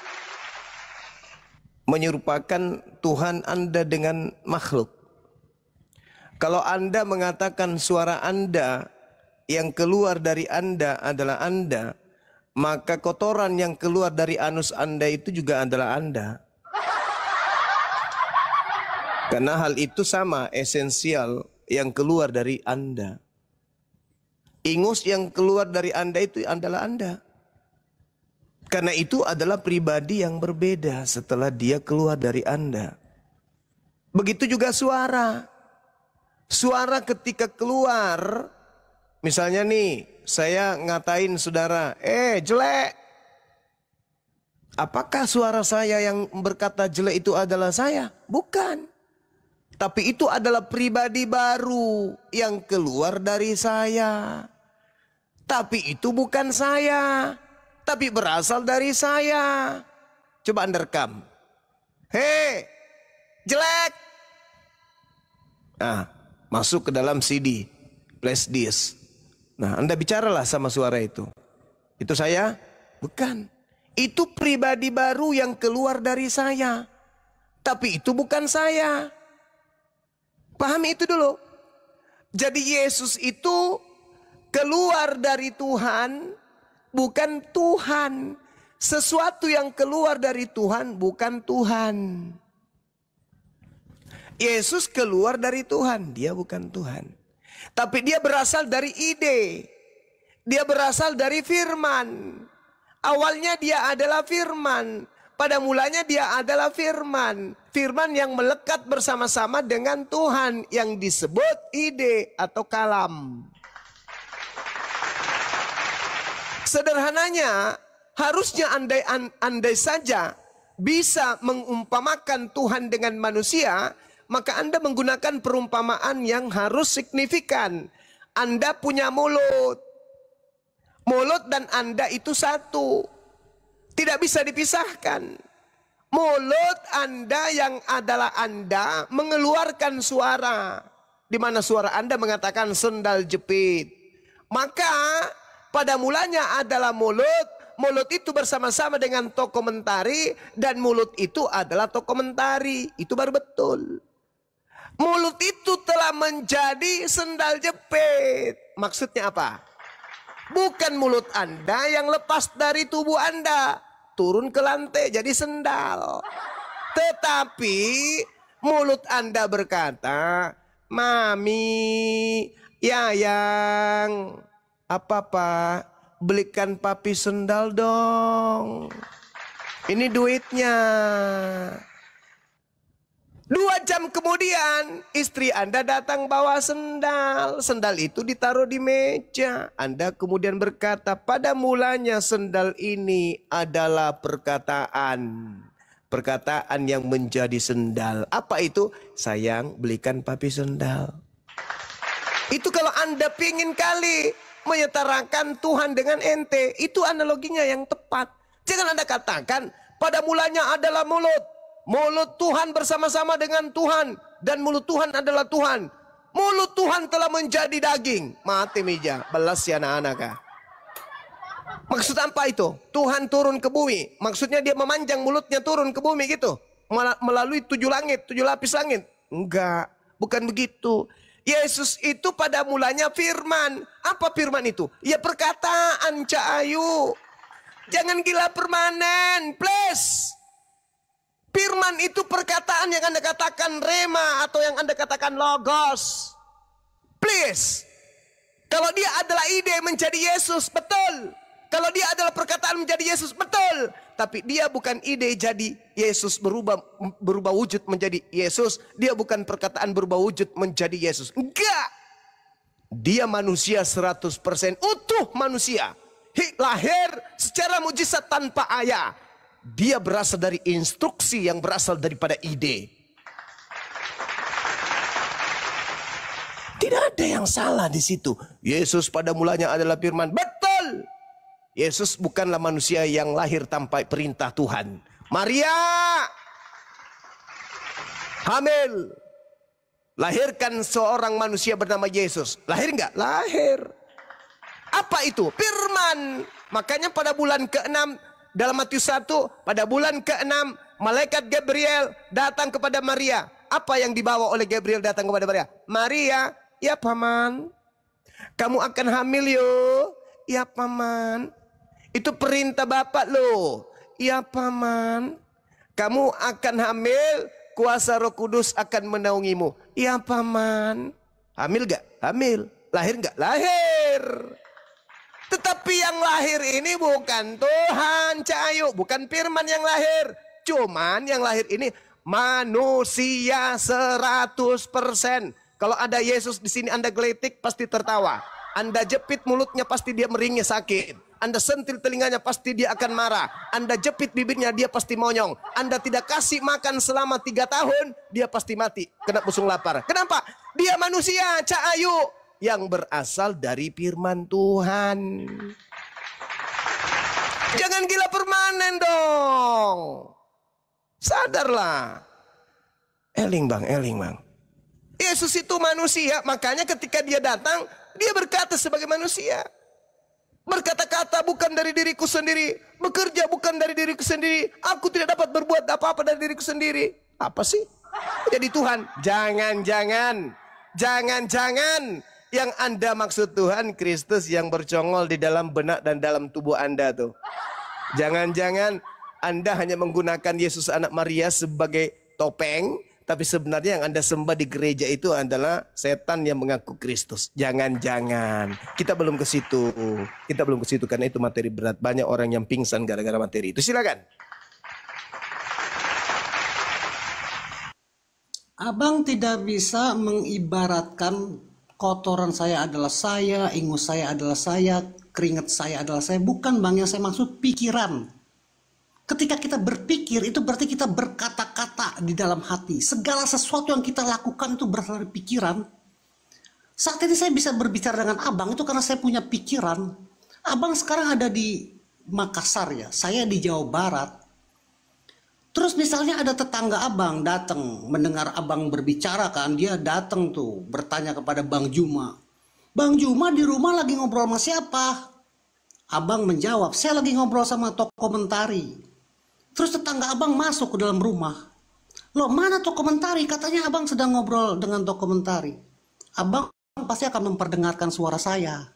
menyerupakan Tuhan Anda dengan makhluk. Kalau Anda mengatakan suara Anda yang keluar dari Anda adalah Anda, maka kotoran yang keluar dari anus Anda itu juga adalah Anda. Karena hal itu sama, esensial yang keluar dari Anda. Ingus yang keluar dari Anda itu adalah Anda. Karena itu adalah pribadi yang berbeda setelah dia keluar dari Anda. Begitu juga suara. Suara ketika keluar, misalnya nih, saya ngatain saudara, jelek. Apakah suara saya yang berkata jelek itu adalah saya? Bukan. Tapi itu adalah pribadi baru yang keluar dari saya. Tapi itu bukan saya. Tapi berasal dari saya. Coba Anda rekam. Hei, jelek. Nah, masuk ke dalam CD, flash disk. Nah, Anda bicaralah sama suara itu. Itu saya? Bukan. Itu pribadi baru yang keluar dari saya. Tapi itu bukan saya. Pahami itu dulu. Jadi Yesus itu keluar dari Tuhan, bukan Tuhan. Sesuatu yang keluar dari Tuhan bukan Tuhan. Yesus keluar dari Tuhan, dia bukan Tuhan. Tapi dia berasal dari ide. Dia berasal dari firman. Awalnya dia adalah firman. Pada mulanya dia adalah firman. Firman yang melekat bersama-sama dengan Tuhan yang disebut ide atau kalam. Sederhananya, harusnya andai saja bisa mengumpamakan Tuhan dengan manusia, maka Anda menggunakan perumpamaan yang harus signifikan. Anda punya mulut. Mulut dan Anda itu satu. Tidak bisa dipisahkan. Mulut Anda yang adalah Anda mengeluarkan suara. Di mana suara Anda mengatakan sendal jepit. Maka pada mulanya adalah mulut. Mulut itu bersama-sama dengan tokoh mentari. Dan mulut itu adalah tokoh mentari. Itu baru betul. Mulut itu telah menjadi sendal jepit. Maksudnya apa? Bukan mulut Anda yang lepas dari tubuh Anda. Turun ke lantai jadi sendal. Tetapi mulut Anda berkata, Mami, Yayang, apa Pak? Belikan papi sendal dong. Ini duitnya. 2 jam kemudian istri Anda datang bawa sendal. Sendal itu ditaruh di meja. Anda kemudian berkata, pada mulanya sendal ini adalah perkataan. Perkataan yang menjadi sendal. Apa itu? Sayang, belikan papi sendal. Itu kalau Anda pingin kali menyetarakan Tuhan dengan ente. Itu analoginya yang tepat. Jangan Anda katakan, pada mulanya adalah mulut. Mulut Tuhan bersama-sama dengan Tuhan. Dan mulut Tuhan adalah Tuhan. Mulut Tuhan telah menjadi daging. Mati meja. Belas ya anak-anak. Maksud apa itu? Tuhan turun ke bumi. Maksudnya dia memanjang mulutnya turun ke bumi gitu. Melalui 7 langit, 7 lapis langit. Enggak. Bukan begitu. Yesus itu pada mulanya firman. Apa firman itu? Ya perkataan Cak Ayu. Jangan gila permanen. Please. Firman itu perkataan yang Anda katakan rema atau yang Anda katakan logos. Please. Kalau dia adalah ide menjadi Yesus, betul. Kalau dia adalah perkataan menjadi Yesus, betul. Tapi dia bukan ide jadi Yesus berubah wujud menjadi Yesus. Dia bukan perkataan berubah wujud menjadi Yesus. Enggak. Dia manusia 100% utuh manusia. Lahir secara mujizat tanpa ayah. Dia berasal dari instruksi yang berasal daripada ide. Tidak ada yang salah di situ. Yesus pada mulanya adalah firman. Betul. Yesus bukanlah manusia yang lahir tanpa perintah Tuhan. Maria hamil. Lahirkan seorang manusia bernama Yesus. Lahir enggak? Lahir. Apa itu? Firman. Makanya pada bulan ke-6 dalam Matius 1, pada bulan ke-6, malaikat Gabriel datang kepada Maria. Apa yang dibawa oleh Gabriel datang kepada Maria? Maria, ya paman. Kamu akan hamil yo. Ya paman. Itu perintah Bapak loh. Ya paman. Kamu akan hamil, kuasa Roh Kudus akan menaungimu. Ya paman. Hamil gak? Hamil. Lahir gak? Lahir. Tetapi yang lahir ini bukan Tuhan Cak Ayu, bukan firman yang lahir. Cuman yang lahir ini manusia 100%. Kalau ada Yesus di sini Anda geletik pasti tertawa. Anda jepit mulutnya pasti dia meringis sakit. Anda sentil telinganya pasti dia akan marah. Anda jepit bibirnya dia pasti monyong. Anda tidak kasih makan selama 3 tahun dia pasti mati kena busung lapar. Kenapa? Dia manusia Cak Ayu yang berasal dari firman Tuhan. Jangan gila permanen dong. Sadarlah. Eling bang. Yesus itu manusia, makanya ketika dia datang, dia berkata sebagai manusia. Berkata-kata bukan dari diriku sendiri, bekerja bukan dari diriku sendiri, aku tidak dapat berbuat apa-apa dari diriku sendiri. Apa sih? Jadi Tuhan, jangan-jangan yang Anda maksud Tuhan Kristus yang bercongol di dalam benak dan dalam tubuh Anda tuh. Jangan-jangan Anda hanya menggunakan Yesus anak Maria sebagai topeng, tapi sebenarnya yang Anda sembah di gereja itu adalah setan yang mengaku Kristus. Jangan-jangan. Kita belum ke situ. Karena itu materi berat. Banyak orang yang pingsan gara-gara materi itu. Silakan. Abang tidak bisa mengibaratkan kotoran saya adalah saya, ingus saya adalah saya, keringat saya adalah saya. Bukan bang, yang saya maksud pikiran. Ketika kita berpikir, itu berarti kita berkata-kata di dalam hati. Segala sesuatu yang kita lakukan itu berasal dari pikiran. Saat ini saya bisa berbicara dengan abang itu karena saya punya pikiran. Abang sekarang ada di Makassar ya, saya di Jawa Barat. Terus misalnya ada tetangga abang datang mendengar abang berbicara kan, dia datang tuh bertanya kepada Bang Juma. Bang Juma di rumah lagi ngobrol sama siapa? Abang menjawab, saya lagi ngobrol sama toko mentari. Terus tetangga abang masuk ke dalam rumah. Loh, mana toko mentari? Katanya abang sedang ngobrol dengan toko mentari. Abang pasti akan memperdengarkan suara saya.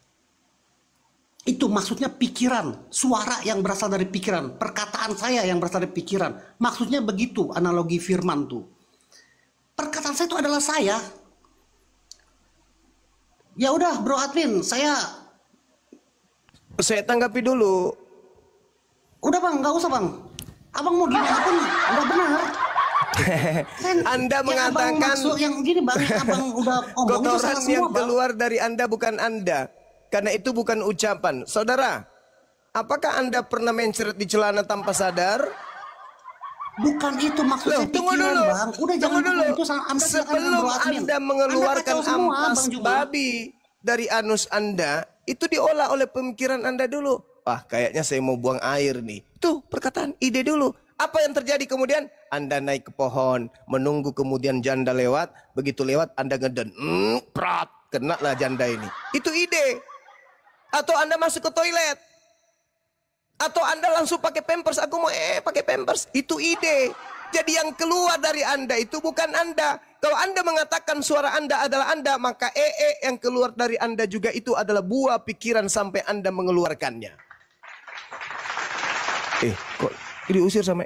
Itu maksudnya pikiran. Suara yang berasal dari pikiran. Perkataan saya yang berasal dari pikiran. Maksudnya begitu analogi firman tuh. Perkataan saya itu adalah saya. Ya udah Bro Admin, saya tanggapi dulu. Udah bang, nggak usah bang. Abang mau gimana pun udah benar. Anda yang mengatakan yang gini bang, abang udah ngomong itu kotoran salah yang semua, keluar dari Anda bukan Anda. Karena itu bukan ucapan. Saudara, apakah Anda pernah mencret di celana tanpa sadar? Bukan itu maksudnya. Tunggu pikiran dulu. bang. Udah jangan dulu. itu Anda Sebelum Anda mengeluarkan ampas babi dari anus Anda, itu diolah oleh pemikiran Anda dulu. Wah, kayaknya saya mau buang air nih. Tuh, perkataan ide dulu. Apa yang terjadi kemudian? Anda naik ke pohon, menunggu kemudian janda lewat. Begitu lewat, Anda ngeden. Prat, kena lah janda ini. Itu ide. Atau Anda masuk ke toilet. Atau Anda langsung pakai pampers. Aku mau pakai pampers. Itu ide. Jadi yang keluar dari Anda itu bukan Anda. Kalau Anda mengatakan suara Anda adalah Anda, maka yang keluar dari Anda juga itu adalah buah pikiran sampai Anda mengeluarkannya. Kok diusir sama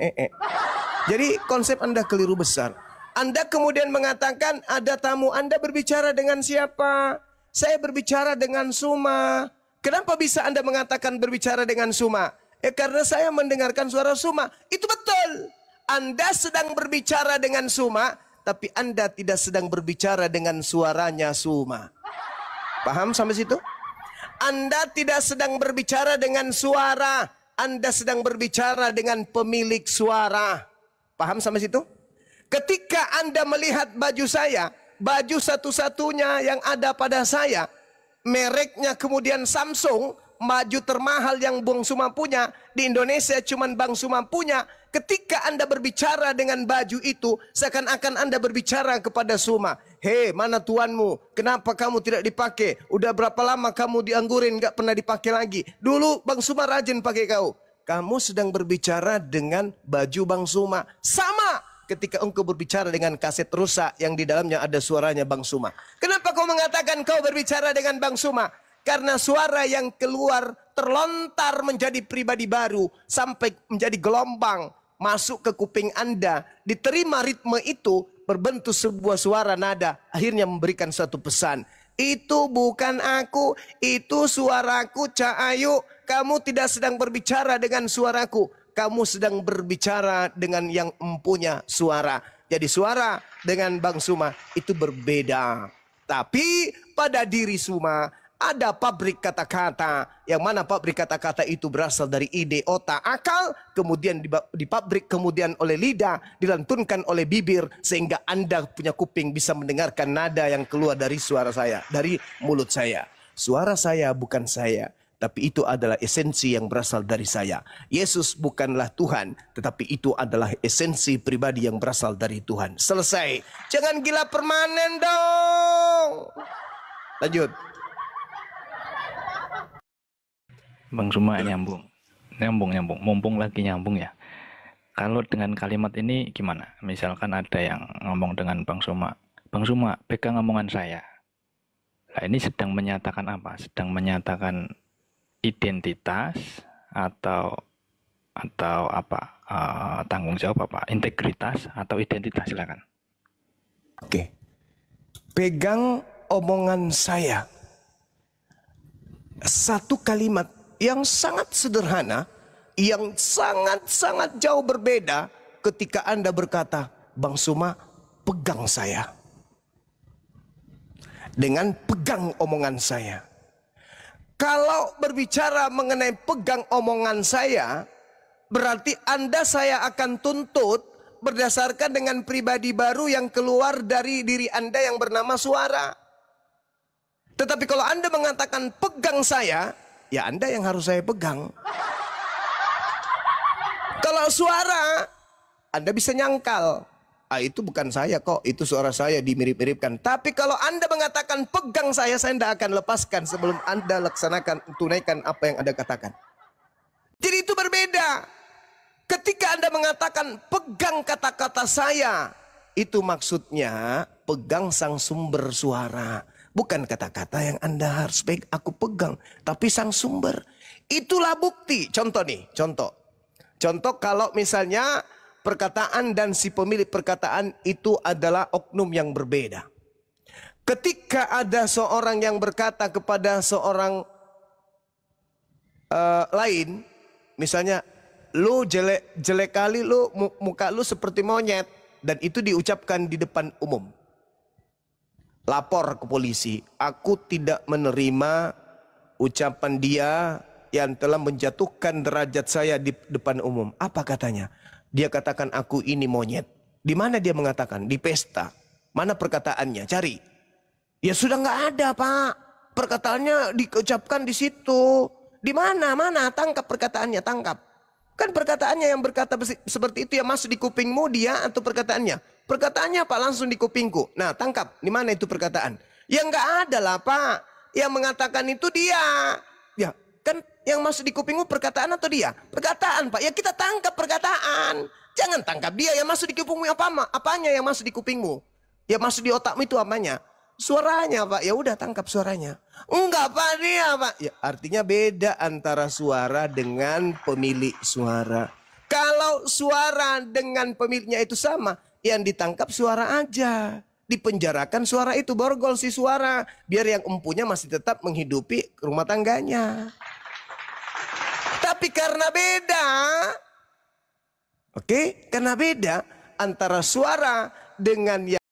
Jadi konsep Anda keliru besar. Anda kemudian mengatakan ada tamu, Anda berbicara dengan siapa? Saya berbicara dengan Suma. Kenapa bisa Anda mengatakan berbicara dengan Suma? Karena saya mendengarkan suara Suma. Itu betul. Anda sedang berbicara dengan Suma, tapi Anda tidak sedang berbicara dengan suaranya Suma. Paham sampai situ? Anda tidak sedang berbicara dengan suara. Anda sedang berbicara dengan pemilik suara. Paham sampai situ? Ketika Anda melihat baju saya, baju satu-satunya yang ada pada saya, mereknya kemudian Samsung, baju termahal yang Bang Suma punya, di Indonesia cuman Bang Suma punya. Ketika Anda berbicara dengan baju itu, seakan-akan Anda berbicara kepada Suma. Hei, mana tuanmu? Kenapa kamu tidak dipakai? Udah berapa lama kamu dianggurin gak pernah dipakai lagi? Dulu Bang Suma rajin pakai kau. Kamu sedang berbicara dengan baju Bang Suma. Sama ketika engkau berbicara dengan kaset rusak yang di dalamnya ada suaranya Bang Suma. Kenapa kau mengatakan kau berbicara dengan Bang Suma? Karena suara yang keluar terlontar menjadi pribadi baru sampai menjadi gelombang masuk ke kuping Anda, diterima ritme itu, berbentuk sebuah suara nada, akhirnya memberikan suatu pesan. Itu bukan aku, itu suaraku Cak Ayu. Kamu tidak sedang berbicara dengan suaraku, kamu sedang berbicara dengan yang mempunyai suara. Jadi suara dengan Bang Suma itu berbeda. Tapi pada diri Suma ada pabrik kata-kata, yang mana pabrik kata-kata itu berasal dari ide, otak, akal, kemudian dipabrik kemudian oleh lidah, dilantunkan oleh bibir, sehingga Anda punya kuping bisa mendengarkan nada yang keluar dari suara saya, dari mulut saya. Suara saya bukan saya, Tapi itu adalah esensi yang berasal dari saya. Yesus bukanlah Tuhan, tetapi itu adalah esensi pribadi yang berasal dari Tuhan. Selesai. Jangan gila permanen dong. Lanjut. Bang Suma nyambung. Mumpung lagi nyambung ya. Kalau dengan kalimat ini gimana? Misalkan ada yang ngomong dengan Bang Suma, pegang omongan saya. Nah, ini sedang menyatakan apa? Sedang menyatakan identitas atau apa? Tanggung jawab apa? Integritas atau identitas, silakan. Oke. Pegang omongan saya. Satu kalimat yang sangat sederhana, yang sangat-sangat jauh berbeda ketika Anda berkata, Bang Suma, pegang saya. Dengan pegang omongan saya. Kalau berbicara mengenai pegang omongan saya, berarti Anda saya akan tuntut berdasarkan dengan pribadi baru yang keluar dari diri Anda yang bernama suara. Tetapi kalau Anda mengatakan pegang saya, ya Anda yang harus saya pegang. Kalau suara, Anda bisa nyangkal. Itu bukan saya kok, itu suara saya dimirip-miripkan. Tapi kalau Anda mengatakan pegang saya tidak akan lepaskan sebelum Anda tunaikan apa yang Anda katakan. Jadi itu berbeda. Ketika Anda mengatakan pegang kata-kata saya, itu maksudnya pegang sang sumber suara. Bukan kata-kata yang Anda harus aku pegang, tapi sang sumber. Itulah bukti. Contoh nih, contoh kalau misalnya perkataan dan si pemilik perkataan itu adalah oknum yang berbeda. Ketika ada seorang yang berkata kepada seorang lain, misalnya, lu jelek kali, lu muka lu seperti monyet, dan itu diucapkan di depan umum. Lapor ke polisi, aku tidak menerima ucapan dia yang telah menjatuhkan derajat saya di depan umum. Apa katanya? Dia katakan aku ini monyet. Di mana dia mengatakan? Di pesta. Mana perkataannya? Cari. Ya sudah nggak ada, Pak. Perkataannya diucapkan di situ. Di mana? Mana? Tangkap perkataannya, tangkap. Kan perkataannya yang berkata seperti itu yang masuk di kupingmu dia atau perkataannya? Perkataannya Pak langsung di kupingku. Nah, tangkap. Di mana itu perkataan? Ya nggak ada lah, Pak. Yang mengatakan itu dia. Ya, kan yang masuk di kupingmu perkataan atau dia? Perkataan, Pak. Ya kita tangkap perkataan. Jangan tangkap dia. Yang masuk di kupingmu apanya yang masuk di kupingmu? Yang masuk di otakmu itu apanya? Suaranya, Pak. Ya udah tangkap suaranya. Enggak, Pak, dia, Pak. Ya, artinya beda antara suara dengan pemilik suara. Kalau suara dengan pemiliknya itu sama, yang ditangkap suara aja. Dipenjarakan suara itu, borgol si suara. Biar yang empunya masih tetap menghidupi rumah tangganya. Tapi karena beda, karena beda antara suara dengan yang